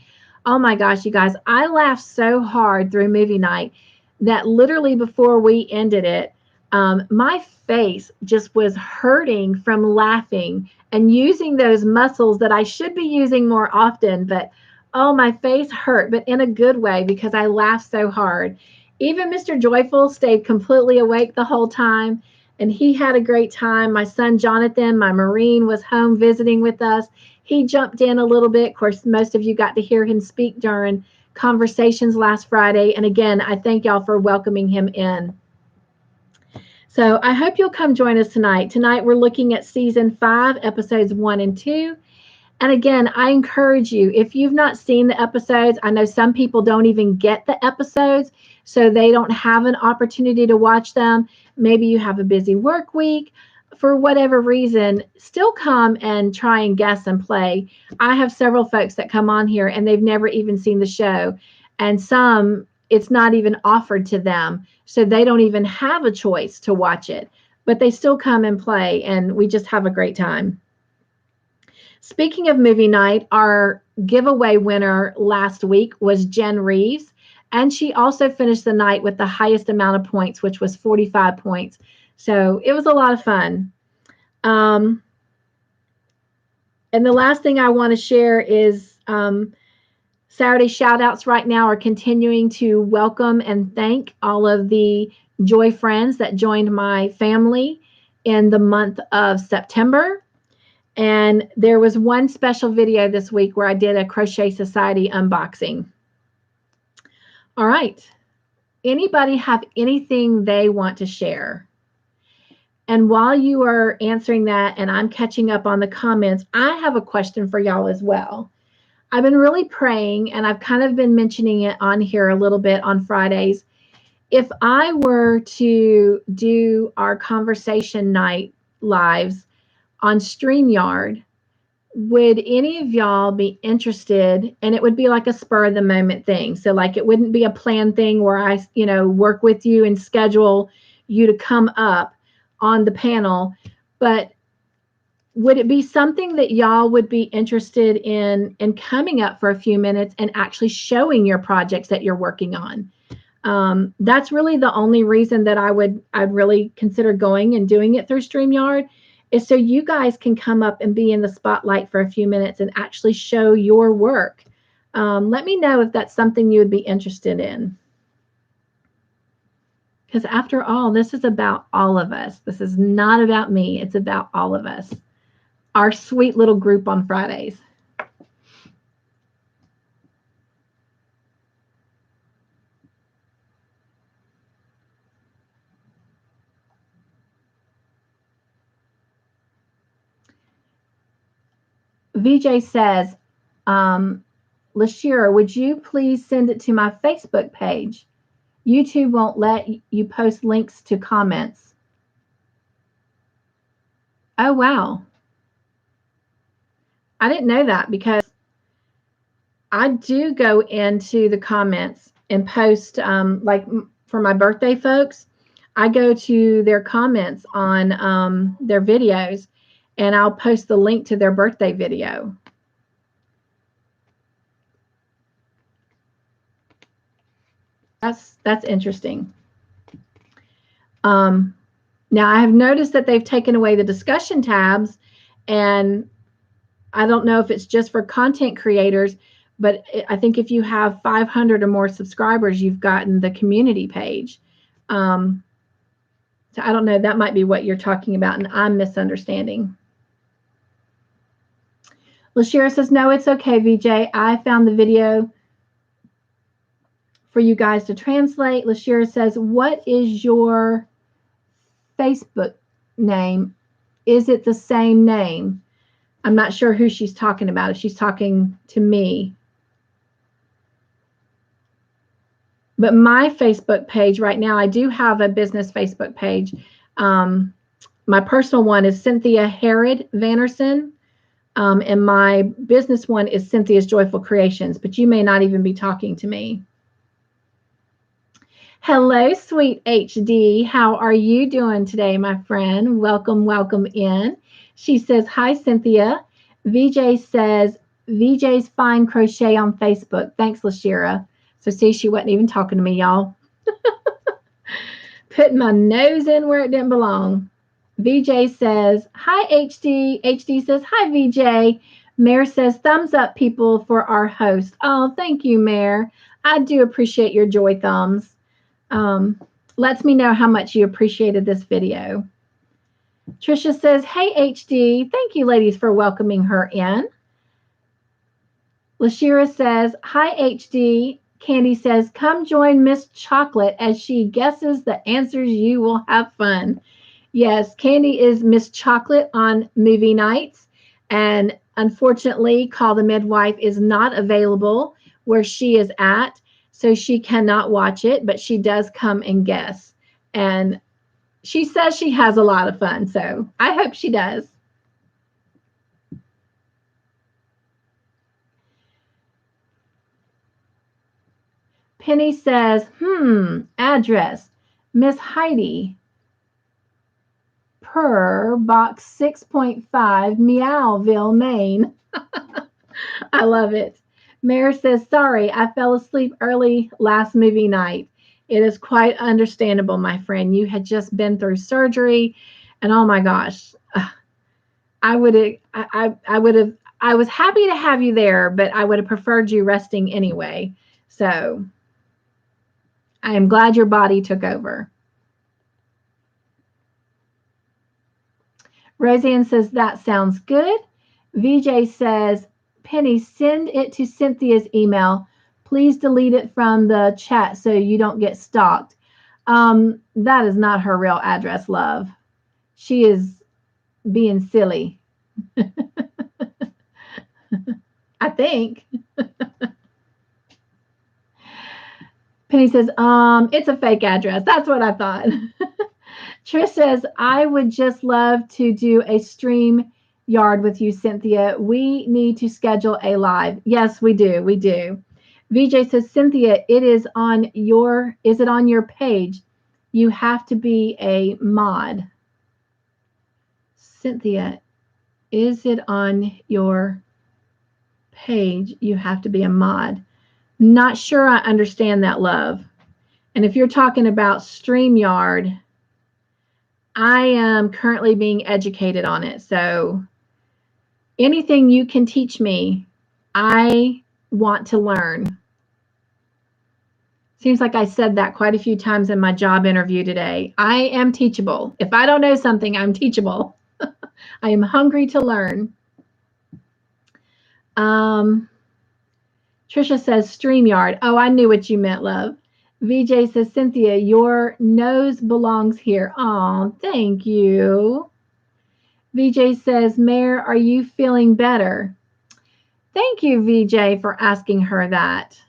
oh my gosh, you guys, I laughed so hard through movie night that literally before we ended it, my face just was hurting from laughing and using those muscles that I should be using more often. But oh, my face hurt, but in a good way because I laughed so hard. Even Mr. Joyful stayed completely awake the whole time, and he had a great time. My son Jonathan, my Marine, was home visiting with us. He jumped in a little bit. Of course, most of you got to hear him speak during conversations last Friday. And again, I thank y'all for welcoming him in. So I hope you'll come join us tonight. Tonight we're looking at season 5, episodes 1 and 2. And again, I encourage you, if you've not seen the episodes, I know some people don't even get the episodes, so they don't have an opportunity to watch them. Maybe you have a busy work week. For whatever reason, still come and try and guess and play. I have several folks that come on here and they've never even seen the show. And some, it's not even offered to them. So they don't even have a choice to watch it. But they still come and play, and we just have a great time. Speaking of movie night, our giveaway winner last week was Jen Reeves, and she also finished the night with the highest amount of points, which was 45 points. So it was a lot of fun. And the last thing I want to share is Saturday shout-outs right now are continuing to welcome and thank all of the Joy friends that joined my family in the month of September. And there was one special video this week where I did a Crochet Society unboxing. All right. Anybody have anything they want to share? And while you are answering that and I'm catching up on the comments, I have a question for y'all as well. I've been really praying, and I've kind of been mentioning it on here a little bit on Fridays. If I were to do our conversation night lives on StreamYard, would any of y'all be interested? And it would be like a spur of the moment thing. So like it wouldn't be a planned thing where I, you know, work with you and schedule you to come up on the panel, but would it be something that y'all would be interested in coming up for a few minutes and actually showing your projects that you're working on? That's really the only reason that I'd really consider going and doing it through StreamYard, is so you guys can come up and be in the spotlight for a few minutes and actually show your work. Let me know if that's something you would be interested in. Because after all, this is about all of us. This is not about me. It's about all of us. Our sweet little group on Fridays. VJ says, Lashira, would you please send it to my Facebook page? YouTube won't let you post links to comments. Oh, wow. I didn't know that because I do go into the comments and post, like for my birthday folks, I go to their comments on their videos and I'll post the link to their birthday video. That's interesting. Now I have noticed that they've taken away the discussion tabs, and I don't know if it's just for content creators, but I think if you have 500 or more subscribers, you've gotten the community page. So I don't know, that might be what you're talking about, and I'm misunderstanding. Lashira says, no, it's okay, VJ. I found the video for you guys to translate. Lashira says, what is your Facebook name? Is it the same name? I'm not sure who she's talking about, if she's talking to me. But my Facebook page right now, I do have a business Facebook page. My personal one is Cynthia Herod Vannerson. And my business one is Cynthia's Joyful Creations, but you may not even be talking to me. Hello, sweet HD. How are you doing today, my friend? Welcome, welcome in. She says, hi, Cynthia. VJ says, VJ's Fine Crochet on Facebook. Thanks, Lashira. So see, she wasn't even talking to me, y'all. Putting my nose in where it didn't belong. VJ says, hi, HD. HD says, hi, VJ. Mare says, thumbs up, people, for our host. Oh, thank you, Mare. I do appreciate your joy thumbs. Lets me know how much you appreciated this video. Trisha says, hey, HD. Thank you, ladies, for welcoming her in. Lashira says, hi, HD. Candy says, come join Miss Chocolate as she guesses the answers. You will have fun. Yes, Candy is Miss Chocolate on movie nights. And unfortunately, Call the Midwife is not available where she is at. So she cannot watch it, but she does come and guess. And she says she has a lot of fun. So I hope she does. Penny says, address, Miss Heidi, per box 6.5, Meowville, Maine. I love it. Mare says, sorry, I fell asleep early last movie night. It is quite understandable, my friend. You had just been through surgery, and oh my gosh, I was happy to have you there, but I would have preferred you resting anyway. So I am glad your body took over. Roseanne says, that sounds good. VJ says, Penny, send it to Cynthia's email. Please delete it from the chat so you don't get stalked. That is not her real address, love. She is being silly. I think. Penny says, it's a fake address. That's what I thought. Trish says, I would just love to do a stream yard with you, Cynthia. We need to schedule a live. Yes, we do. We do. VJ says, Cynthia, is it on your page? You have to be a mod. Cynthia, is it on your page? You have to be a mod. Not sure I understand that, love. And if you're talking about StreamYard, I am currently being educated on it. So anything you can teach me, I want to learn. Seems like I said that quite a few times in my job interview today. I am teachable. If I don't know something, I'm teachable. I am hungry to learn. Trisha says StreamYard. Oh, I knew what you meant, love. VJ says, Cynthia, your nose belongs here. Oh, thank you. VJ says, Mare, are you feeling better? Thank you, VJ, for asking her that.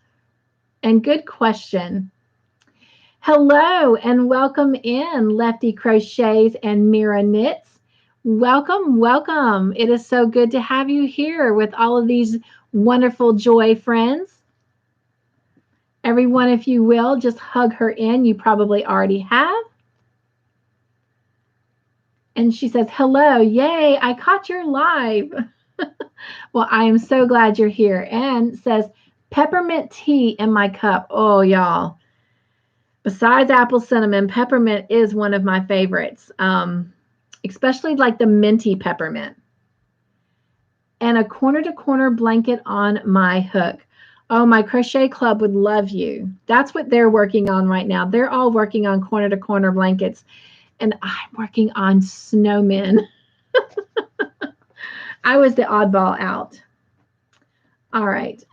And good question. Hello and welcome in, Lefty Crochets and Mira Knits. Welcome, welcome. It is so good to have you here with all of these wonderful joy friends. Everyone, if you will, just hug her in. You probably already have. And she says, hello, yay, I caught your live. Well, I am so glad you're here. And says, peppermint tea in my cup. Oh, y'all. Besides apple cinnamon, peppermint is one of my favorites, especially like the minty peppermint. And a corner-to-corner blanket on my hook. Oh, my crochet club would love you. That's what they're working on right now. They're all working on corner-to-corner blankets, and I'm working on snowmen. I was the oddball out. All right.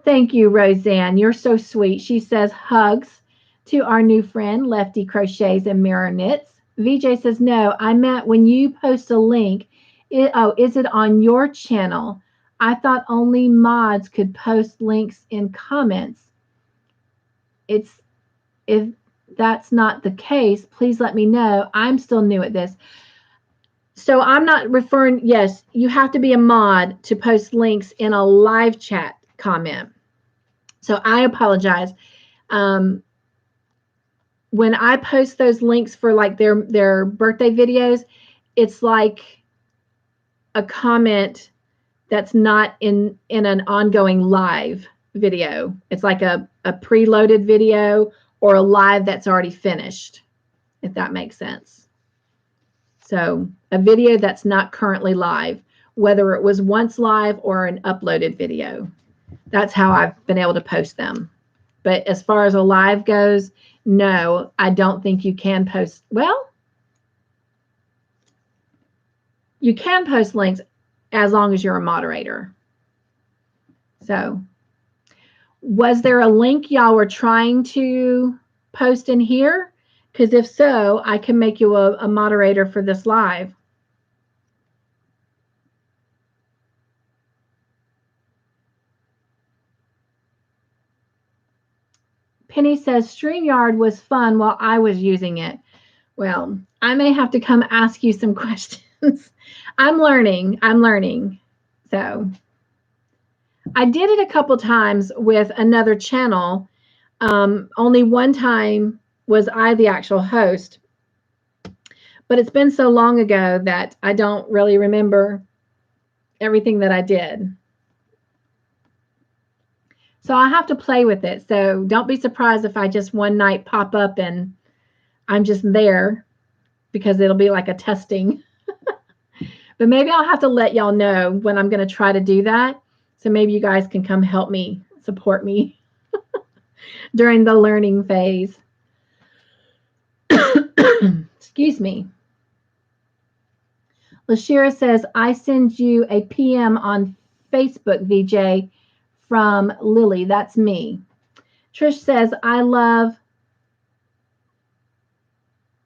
Thank you, Roseanne. You're so sweet. She says hugs to our new friend, Lefty Crochets and Mirror Knits. VJ says, no, I meant when you post a link, is it on your channel? I thought only mods could post links in comments. If that's not the case, please let me know. I'm still new at this. So I'm not referring, yes, you have to be a mod to post links in a live chat comment. So I apologize. When I post those links for like their birthday videos, it's like a comment that's not in an ongoing live video. It's like a preloaded video or a live that's already finished, if that makes sense. So a video that's not currently live, whether it was once live or an uploaded video. That's how I've been able to post them. But as far as a live goes, no, I don't think you can post. Well, you can post links as long as you're a moderator. So was there a link y'all were trying to post in here? Because if so, I can make you a moderator for this live. Penny says, StreamYard was fun while I was using it. Well, I may have to come ask you some questions. I'm learning. So I did it a couple times with another channel. Only one time was I the actual host. But it's been so long ago that I don't really remember everything that I did. So I have to play with it. So don't be surprised if I just one night pop up and I'm just there, because it'll be like a testing. But maybe I'll have to let y'all know when I'm going to try to do that. So maybe you guys can come help me, support me during the learning phase. Excuse me. Lashira says, I send you a PM on Facebook, VJ, from Lily. That's me. Trish says, I love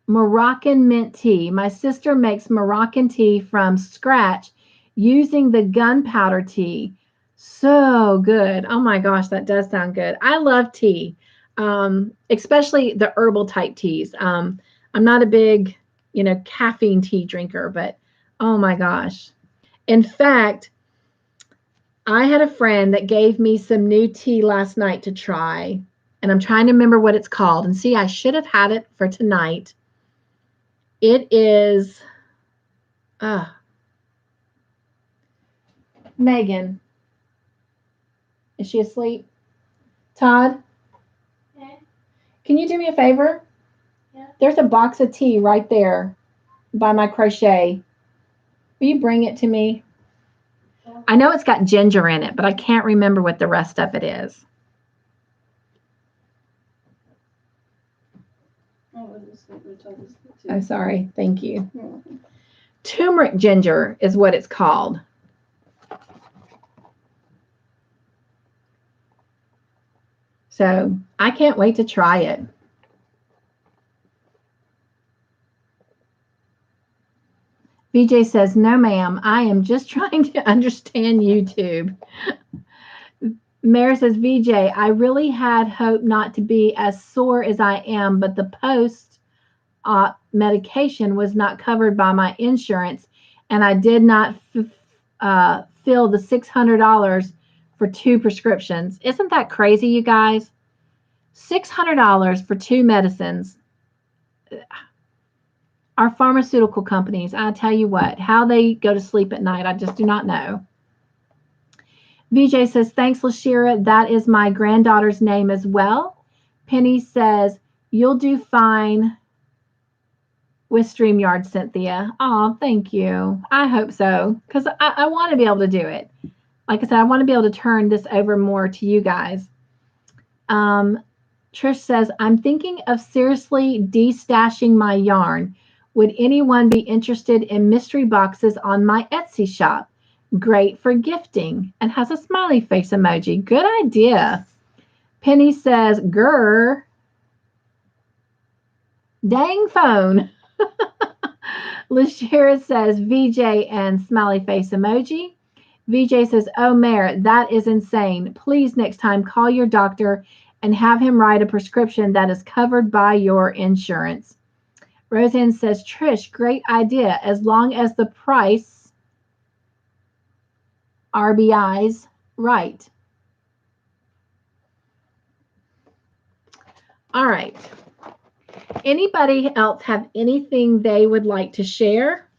Moroccan mint tea. My sister makes Moroccan tea from scratch using the gunpowder tea. So good. Oh my gosh, that does sound good. I love tea, especially the herbal type teas. I'm not a big, caffeine tea drinker, but oh my gosh. In fact, I had a friend that gave me some new tea last night to try, and I'm trying to remember what it's called. And see, I should have had it for tonight. It is, Megan. Is she asleep? Todd? Yeah. Can you do me a favor? Yeah. There's a box of tea right there by my crochet. Will you bring it to me? I know it's got ginger in it, but I can't remember what the rest of it is. Oh, sorry. Thank you. Turmeric ginger is what it's called. So I can't wait to try it. VJ says, no, ma'am. I am just trying to understand YouTube. Mare says, VJ, I really had hoped not to be as sore as I am, but the post medication was not covered by my insurance, and I did not fill the $600 for 2 prescriptions. Isn't that crazy, you guys? $600 for 2 medicines. Our pharmaceutical companies, I tell you what, how they go to sleep at night, I just do not know. VJ says, thanks, Lashira. That is my granddaughter's name as well. Penny says, you'll do fine with StreamYard, Cynthia. Oh, thank you. I hope so, because I want to be able to do it. Like I said, I want to be able to turn this over more to you guys. Trish says, I'm thinking of seriously destashing my yarn. Would anyone be interested in mystery boxes on my Etsy shop? Great for gifting, and has a smiley face emoji. Good idea. Penny says, grr. Dang phone. Lashira says, VJ and smiley face emoji. VJ says, oh, Mare, that is insane. Please next time call your doctor and have him write a prescription that is covered by your insurance. Roseanne says, Trish, great idea, as long as the price RBI's right. All right. Anybody else have anything they would like to share?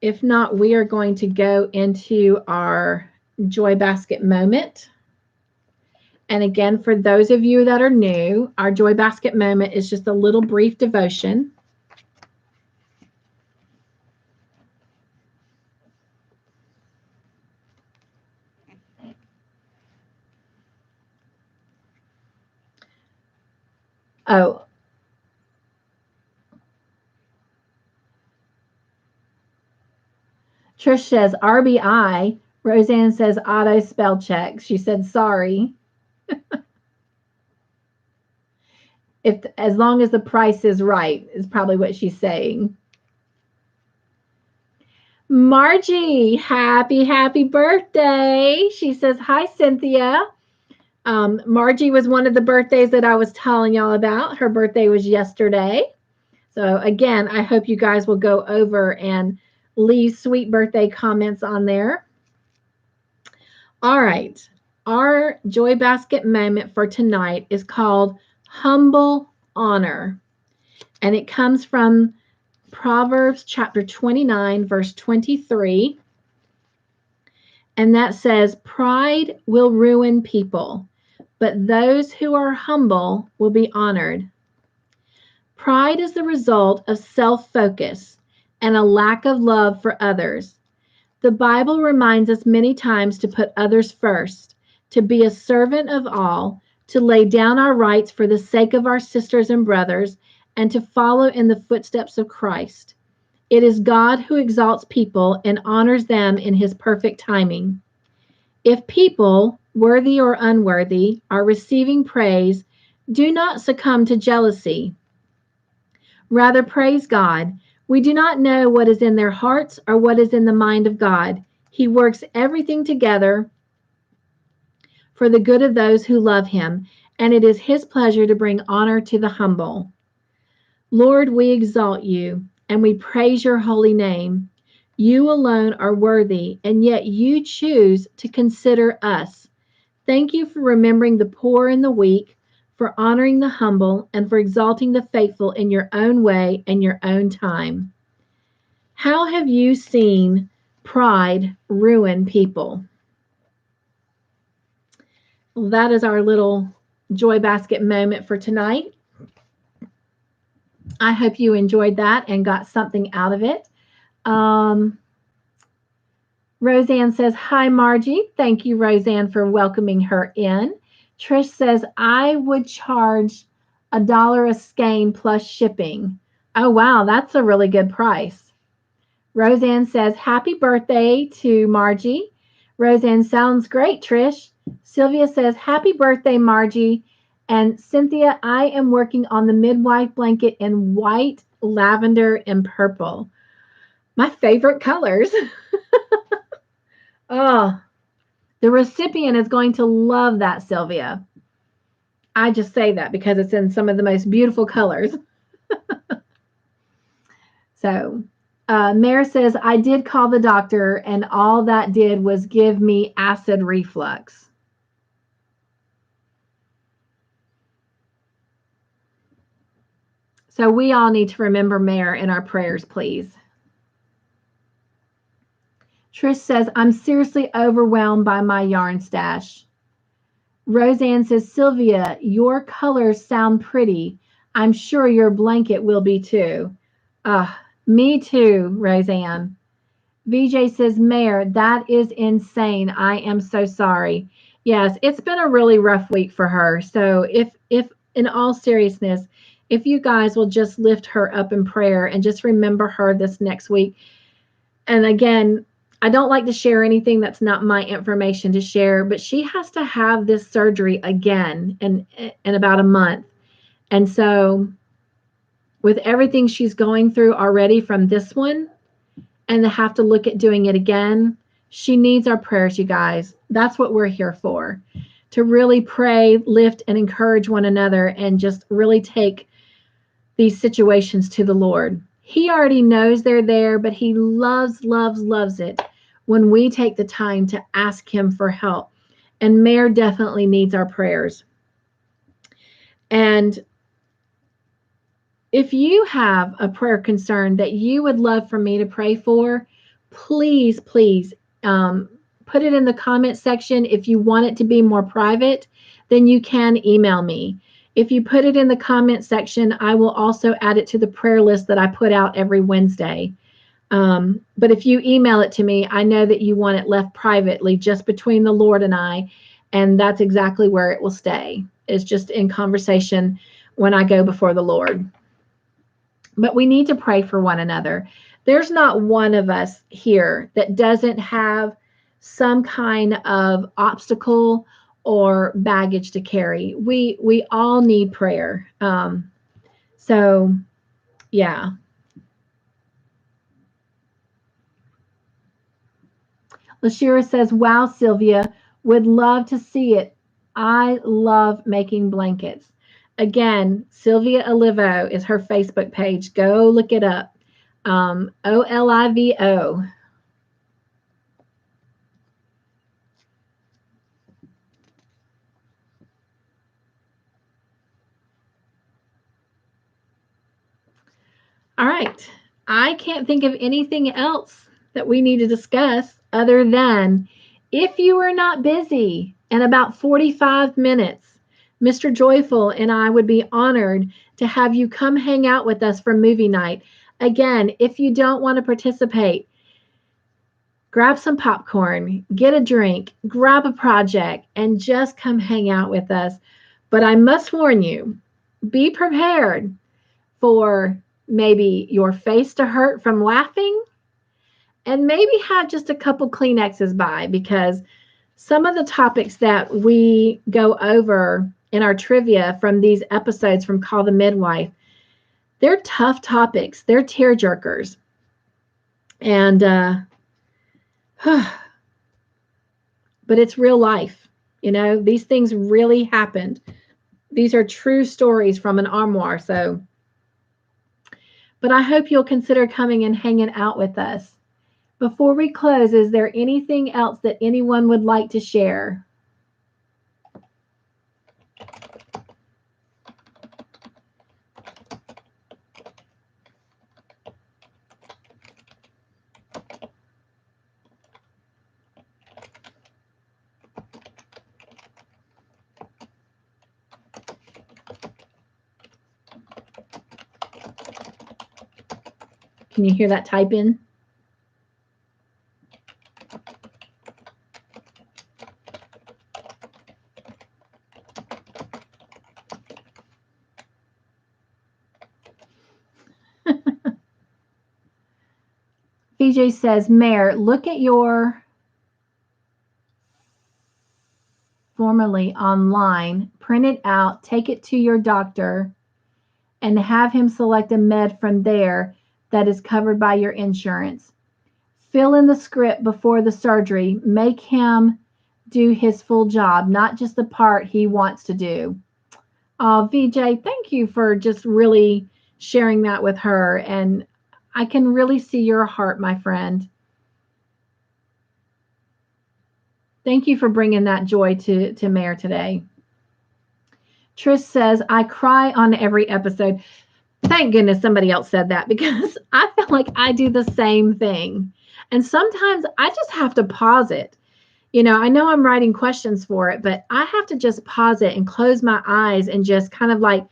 If not, we are going to go into our Joy Basket moment. And again, for those of you that are new, our Joy Basket moment is just a little brief devotion. Oh. Trish says RBI. Roseanne says auto spell check. She said sorry. As long as the price is right, is probably what she's saying. Margie, happy birthday. She says, hi, Cynthia. Margie was one of the birthdays that I was telling y'all about. Her birthday was yesterday. So again, I hope you guys will go over and leave sweet birthday comments on there. All right. Our Joy Basket moment for tonight is called Humble Honor. And it comes from Proverbs chapter 29, verse 23. And that says, pride will ruin people, but those who are humble will be honored. Pride is the result of self-focus and a lack of love for others. The Bible reminds us many times to put others first, to be a servant of all, to lay down our rights for the sake of our sisters and brothers, and to follow in the footsteps of Christ. It is God who exalts people and honors them in his perfect timing. If people, worthy or unworthy, are receiving praise, do not succumb to jealousy. Rather, praise God. We do not know what is in their hearts or what is in the mind of God. He works everything together for the good of those who love him, and it is his pleasure to bring honor to the humble. Lord, we exalt you, and we praise your holy name. You alone are worthy, and yet you choose to consider us. Thank you for remembering the poor and the weak, for honoring the humble, and for exalting the faithful in your own way and your own time. How have you seen pride ruin people? Well, that is our little Joy Basket moment for tonight. I hope you enjoyed that and got something out of it. Roseanne says, hi, Margie. Thank you, Roseanne, for welcoming her in. Trish says, I would charge $1 a skein plus shipping. Oh, wow. That's a really good price. Roseanne says, happy birthday to Margie. Roseanne, sounds great, Trish. Sylvia says, happy birthday, Margie. And Cynthia, I am working on the midwife blanket in white, lavender, and purple. My favorite colors. Oh, the recipient is going to love that, Sylvia. I just say that because it's in some of the most beautiful colors. So, Mare says, I did call the doctor, and all that did was give me acid reflux. So, we all need to remember Mare in our prayers, please. Trish says, I'm seriously overwhelmed by my yarn stash. Roseanne says, Sylvia, your colors sound pretty. I'm sure your blanket will be too. Me too, Roseanne. VJ says, Mayor, that is insane. I am so sorry. Yes, it's been a really rough week for her. So if in all seriousness, if you guys will just lift her up in prayer and just remember her this next week. And again, I don't like to share anything that's not my information to share, but she has to have this surgery again in about a month. And so with everything she's going through already from this one, and to have to look at doing it again, she needs our prayers, you guys. That's what we're here for, to really pray, lift, and encourage one another, and just really take these situations to the Lord. He already knows they're there, but he loves, loves, loves it when we take the time to ask him for help. And Mare definitely needs our prayers. And if you have a prayer concern that you would love for me to pray for, please, please put it in the comment section. If you want it to be more private, then you can email me. If you put it in the comment section, I will also add it to the prayer list that I put out every Wednesday. But if you email it to me, I know that you want it left privately, just between the Lord and I, and that's exactly where it will stay. It's just in conversation when I go before the Lord. But we need to pray for one another. There's not one of us here that doesn't have some kind of obstacle or baggage to carry. We all need prayer. So, yeah. Lashira says, wow, Sylvia, would love to see it. I love making blankets. Again, Sylvia Olivo is her Facebook page. Go look it up. Olivo. All right. I can't think of anything else that we need to discuss other than if you are not busy in about 45 minutes, Mr. Joyful and I would be honored to have you come hang out with us for movie night. Again, if you don't want to participate, grab some popcorn, get a drink, grab a project, and just come hang out with us. But I must warn you, be prepared for maybe your face to hurt from laughing, and maybe have just a couple Kleenexes by, because some of the topics that we go over in our trivia from these episodes from Call the Midwife, they're tough topics. They're tear jerkers. And, but it's real life. You know, these things really happened. These are true stories from an armoire. So, but I hope you'll consider coming and hanging out with us. Before we close, is there anything else that anyone would like to share? Can you hear that type in? VJ says, Mayor, look at your formally online, print it out, take it to your doctor, and have him select a med from there that is covered by your insurance. Fill in the script before the surgery. Make him do his full job, not just the part he wants to do. VJ, thank you for just really sharing that with her. And I can really see your heart, my friend. Thank you for bringing that joy to Mayor today. Trish says, I cry on every episode. Thank goodness somebody else said that, because I feel like I do the same thing. And sometimes I just have to pause it. You know I'm writing questions for it, but I have to just pause it and close my eyes and just kind of like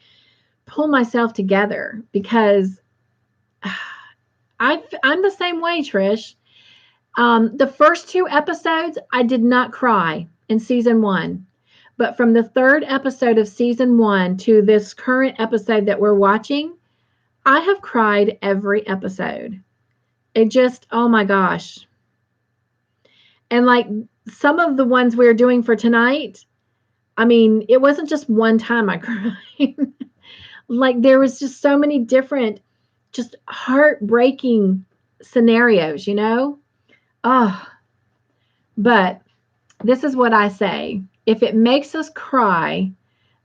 pull myself together, because I'm the same way, Trish. The first 2 episodes, I did not cry in season 1. But from the 3rd episode of season 1 to this current episode that we're watching, I have cried every episode. It just, oh my gosh. And like some of the ones we're doing for tonight, I mean, it wasn't just one time I cried. Like there was just so many different, just heartbreaking scenarios, Oh, but this is what I say. If it makes us cry,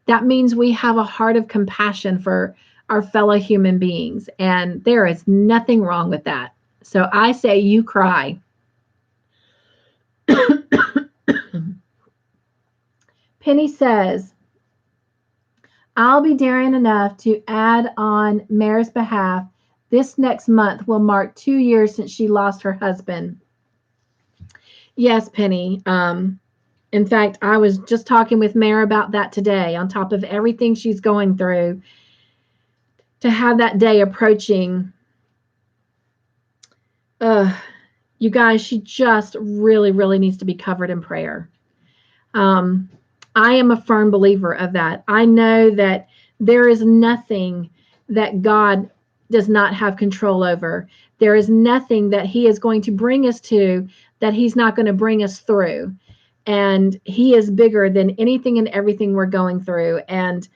that means we have a heart of compassion for our fellow human beings. And there is nothing wrong with that. So I say you cry. Penny says, I'll be daring enough to add on Mary's behalf. This next month will mark 2 years since she lost her husband. Yes, Penny. In fact, I was just talking with Mary about that today, on top of everything she's going through, to have that day approaching. You guys, she just really, really needs to be covered in prayer. I am a firm believer of that. I know that there is nothing that God does not have control over. There is nothing that he is going to bring us to that he's not going to bring us through. And he is bigger than anything and everything we're going through. And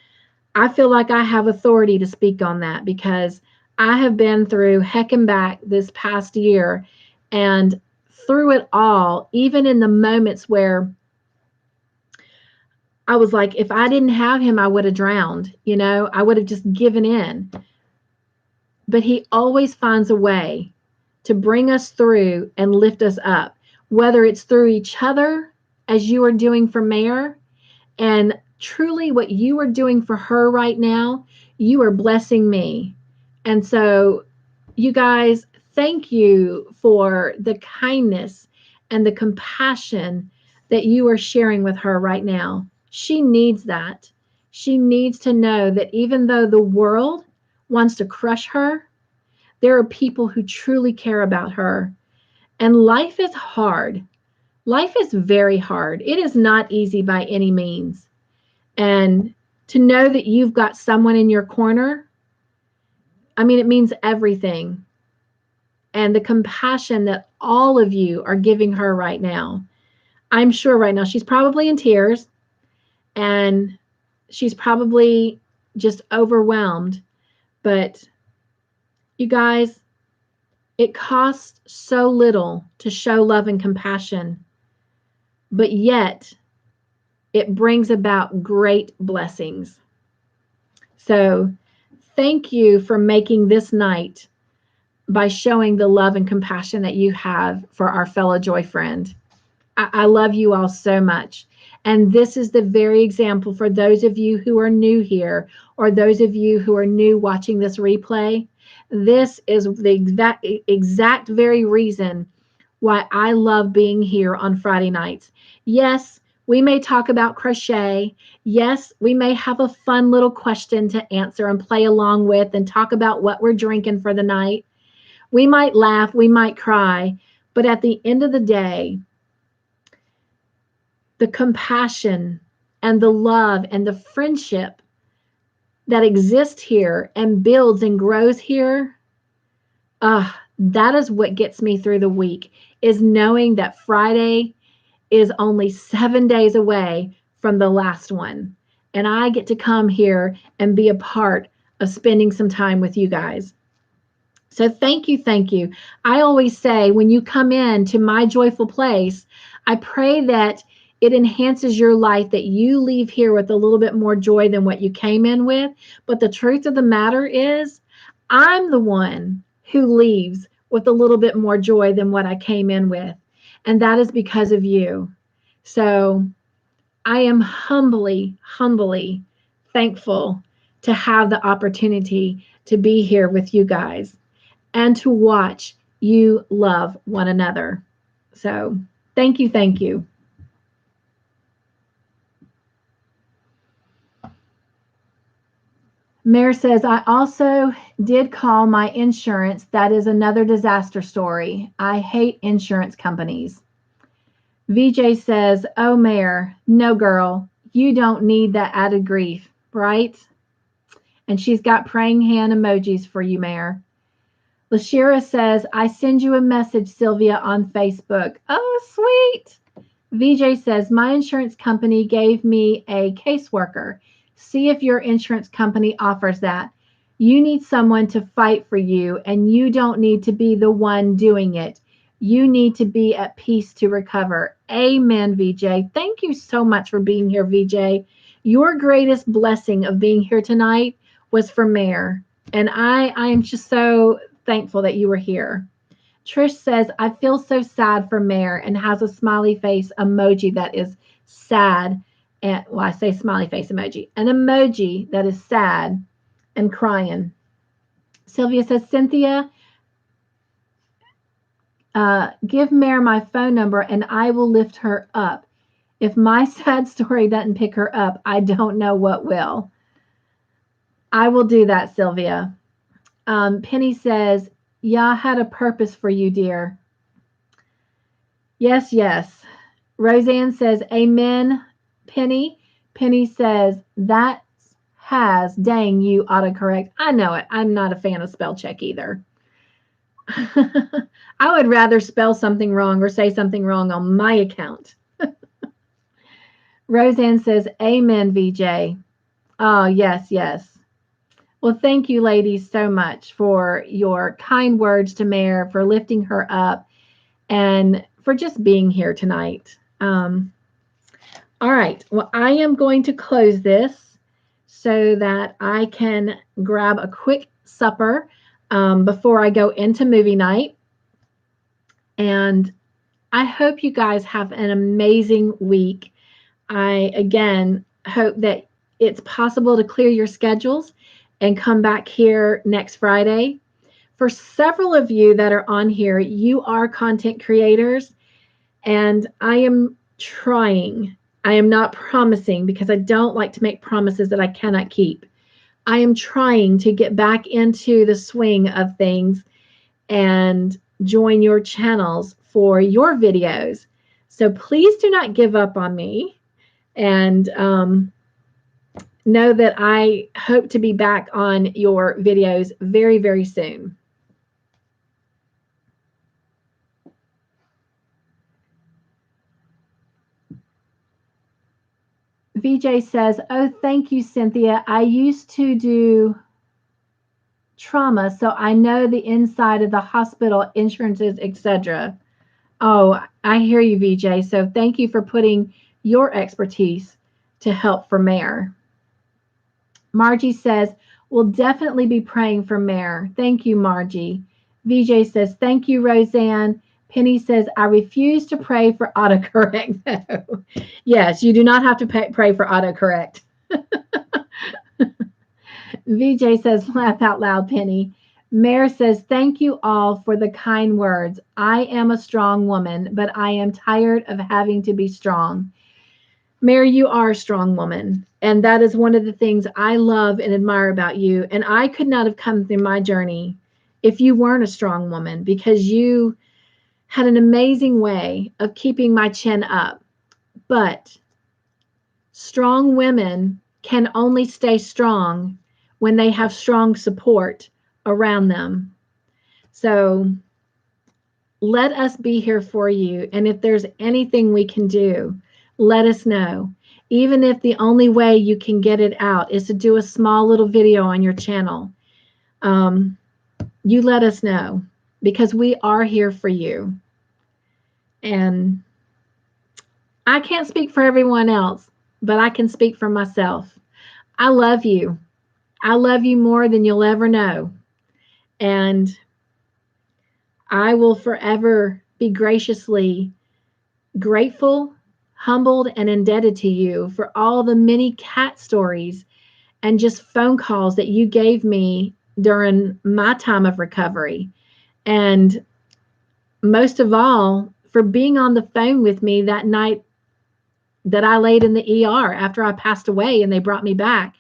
I feel like I have authority to speak on that, because I have been through heck and back this past year. And through it all, even in the moments where I was like, if I didn't have him, I would have drowned. I would have just given in. But he always finds a way to bring us through and lift us up, whether it's through each other, as you are doing for Mayor. And truly what you are doing for her right now, you are blessing me. And so you guys, thank you for the kindness and the compassion that you are sharing with her right now. She needs that. She needs to know that even though the world wants to crush her, there are people who truly care about her. And life is hard. Life is very hard. It is not easy by any means. And to know that you've got someone in your corner, I mean, it means everything. And the compassion that all of you are giving her right now. I'm sure right now she's probably in tears, and she's probably just overwhelmed. But you guys, it costs so little to show love and compassion, but yet it brings about great blessings. So thank you for making this night by showing the love and compassion that you have for our fellow Joy friend. I love you all so much. And this is the very example for those of you who are new here, or those of you who are new watching this replay. This is the exact very reason why I love being here on Friday nights. Yes, we may talk about crochet. Yes, we may have a fun little question to answer and play along with and talk about what we're drinking for the night. We might laugh, we might cry, but at the end of the day, the compassion and the love and the friendship that exists here and builds and grows here, That is what gets me through the week, is knowing that Friday is only 7 days away from the last one. And I get to come here and be a part of spending some time with you guys. So thank you, thank you. I always say when you come in to my joyful place, I pray that it enhances your life, that you leave here with a little bit more joy than what you came in with. But the truth of the matter is, I'm the one who leaves with a little bit more joy than what I came in with. And that is because of you. So I am humbly, humbly thankful to have the opportunity to be here with you guys and to watch you love one another. So thank you, thank you. Mayor says, I also did call my insurance. That is another disaster story. I hate insurance companies. VJ says, oh, Mayor, no, girl, you don't need that added grief, right? And she's got praying hand emojis for you, Mayor. Lashira says, I send you a message, Sylvia, on Facebook. Oh, sweet. VJ says, my insurance company gave me a caseworker. See if your insurance company offers that. You need someone to fight for you, and you don't need to be the one doing it. You need to be at peace to recover. Amen, VJ. Thank you so much for being here, VJ. Your greatest blessing of being here tonight was for Mayor. And I am just so thankful that you were here. Trish says, I feel so sad for Mayor, and has a smiley face emoji that is sad. And well, I say smiley face emoji, an emoji that is sad and crying. Sylvia says, Cynthia, give Mayor my phone number and I will lift her up. If my sad story doesn't pick her up, I don't know what will. I will do that, Sylvia. Penny says, Yah had a purpose for you, dear. Yes, yes. Roseanne says, amen, Penny. Penny says, that has, dang, you autocorrect. I know it. I'm not a fan of spell check either. I would rather spell something wrong or say something wrong on my account. Roseanne says, amen, VJ. Oh, yes, yes. Well, thank you, ladies, so much for your kind words to Mayor, for lifting her up, and for just being here tonight. All right. Well, I am going to close this so that I can grab a quick supper before I go into movie night. And I hope you guys have an amazing week. I, again, hope that it's possible to clear your schedules and come back here next Friday. For several of you that are on here, you are content creators, and I am trying. I am not promising, because I don't like to make promises that I cannot keep. I am trying to get back into the swing of things and join your channels for your videos. So please do not give up on me, and know that I hope to be back on your videos very, very soon. VJ says, oh, thank you, Cynthia. I used to do trauma, so I know the inside of the hospital, insurances, etc. Oh, I hear you, VJ. So thank you for putting your expertise to help for Mayor. Margie says, we'll definitely be praying for Mayor. Thank you, Margie. VJ says, thank you, Roseanne. Penny says, I refuse to pray for autocorrect. No. Yes, you do not have to pray for autocorrect. VJ says, laugh out loud, Penny. Mayor says, thank you all for the kind words. I am a strong woman, but I am tired of having to be strong. Mayor, you are a strong woman, and that is one of the things I love and admire about you. And I could not have come through my journey if you weren't a strong woman, because you had an amazing way of keeping my chin up. But strong women can only stay strong when they have strong support around them. So let us be here for you. And if there's anything we can do, let us know. Even if the only way you can get it out is to do a small little video on your channel, you let us know, because we are here for you. And I can't speak for everyone else, but I can speak for myself. I love you. I love you more than you'll ever know. And I will forever be graciously grateful, humbled, and indebted to you for all the many cat stories and just phone calls that you gave me during my time of recovery. And most of all, for being on the phone with me that night that I laid in the ER after I passed away and they brought me back.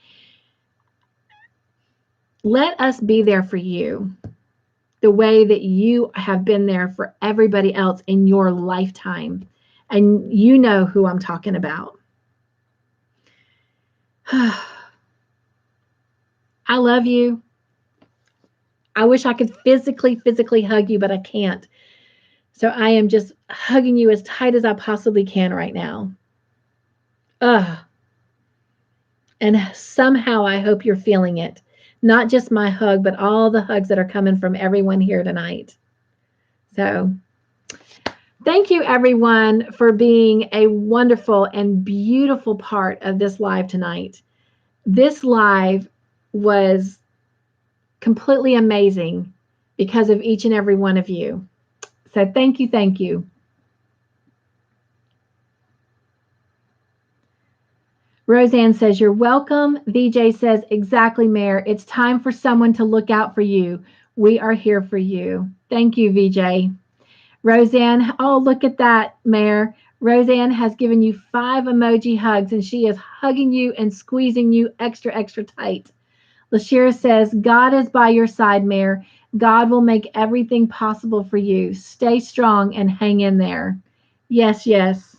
Let us be there for you the way that you have been there for everybody else in your lifetime. And you know who I'm talking about. I love you. I wish I could physically hug you, but I can't. So I am just hugging you as tight as I possibly can right now. And somehow I hope you're feeling it. Not just my hug, but all the hugs that are coming from everyone here tonight. So thank you, everyone, for being a wonderful and beautiful part of this live tonight. This live was completely amazing because of each and every one of you. So thank you, thank you. Roseanne says, you're welcome. VJ says, exactly, Mayor. It's time for someone to look out for you. We are here for you. Thank you, VJ. Roseanne, oh, look at that, Mayor. Roseanne has given you 5 emoji hugs, and she is hugging you and squeezing you extra, extra tight. Lashira says, God is by your side, Mayor. God will make everything possible for you. Stay strong and hang in there. Yes, yes.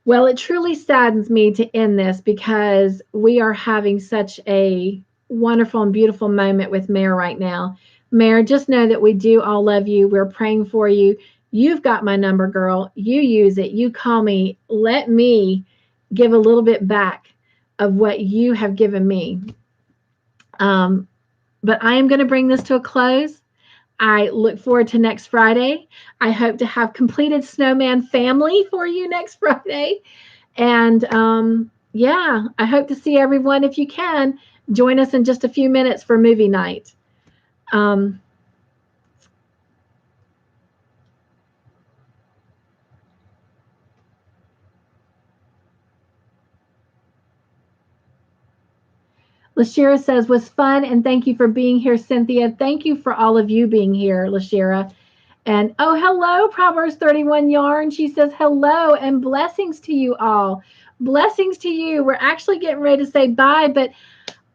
Well, it truly saddens me to end this because we are having such a wonderful and beautiful moment with Mayor right now. Mayor, just know that we do all love you. We're praying for you. You've got my number, girl. You use it. You call me. Let me give a little bit back of what you have given me. But I am going to bring this to a close. I look forward to next Friday. I hope to have completed Snowman family for you next Friday. And yeah, I hope to see everyone. If you can, join us in just a few minutes for movie night. Lashira says, was fun, and thank you for being here, Cynthia. Thank you for all of you being here, Lashira. And oh, hello, Proverbs 31 Yarn. She says, hello and blessings to you all. Blessings to you. We're actually getting ready to say bye, but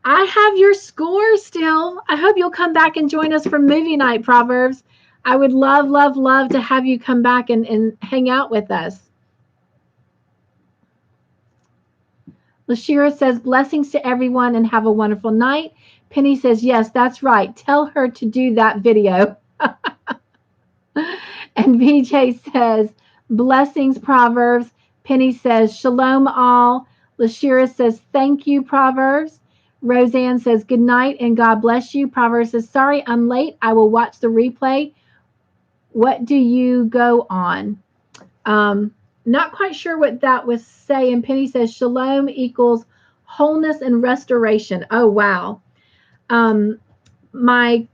I have your score still. I hope you'll come back and join us for movie night, Proverbs. I would love, love, love to have you come back and hang out with us. Lashira says, blessings to everyone and have a wonderful night. Penny says, yes, that's right. Tell her to do that video. And VJ says, blessings, Proverbs. Penny says, shalom all. Lashira says, thank you, Proverbs. Roseanne says, good night and God bless you. Proverbs says, sorry, I'm late. I will watch the replay. What do you go on? Not quite sure what that was saying. Penny says, shalom equals wholeness and restoration. Oh, wow. My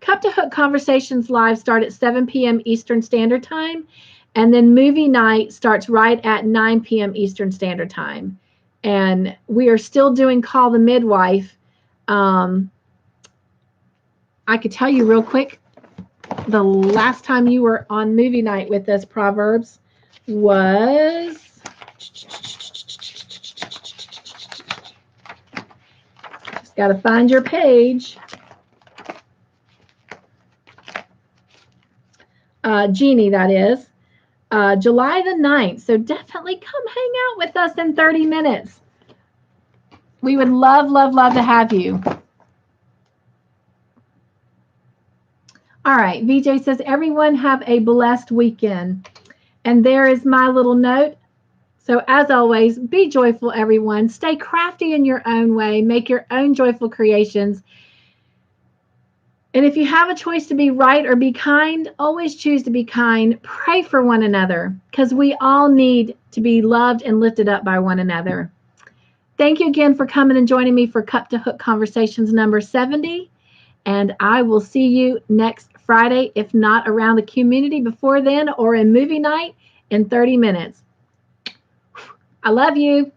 Cup to Hook Conversations live start at 7 p.m. Eastern Standard Time. And then movie night starts right at 9 p.m. Eastern Standard Time. And we are still doing Call the Midwife. I could tell you real quick, the last time you were on movie night with us, Proverbs, was just got to find your page. Jeannie, that is. July the 9th. So definitely come hang out with us in 30 minutes. We would love, love, love to have you. All right. VJ says, everyone have a blessed weekend. And there is my little note. So, as always, be joyful, everyone. Stay crafty in your own way. Make your own joyful creations. And if you have a choice to be right or be kind, always choose to be kind. Pray for one another because we all need to be loved and lifted up by one another. Thank you again for coming and joining me for Cup to Hook Conversations number 70. And I will see you next Friday, if not around the community before then or in movie night in 30 minutes. I love you.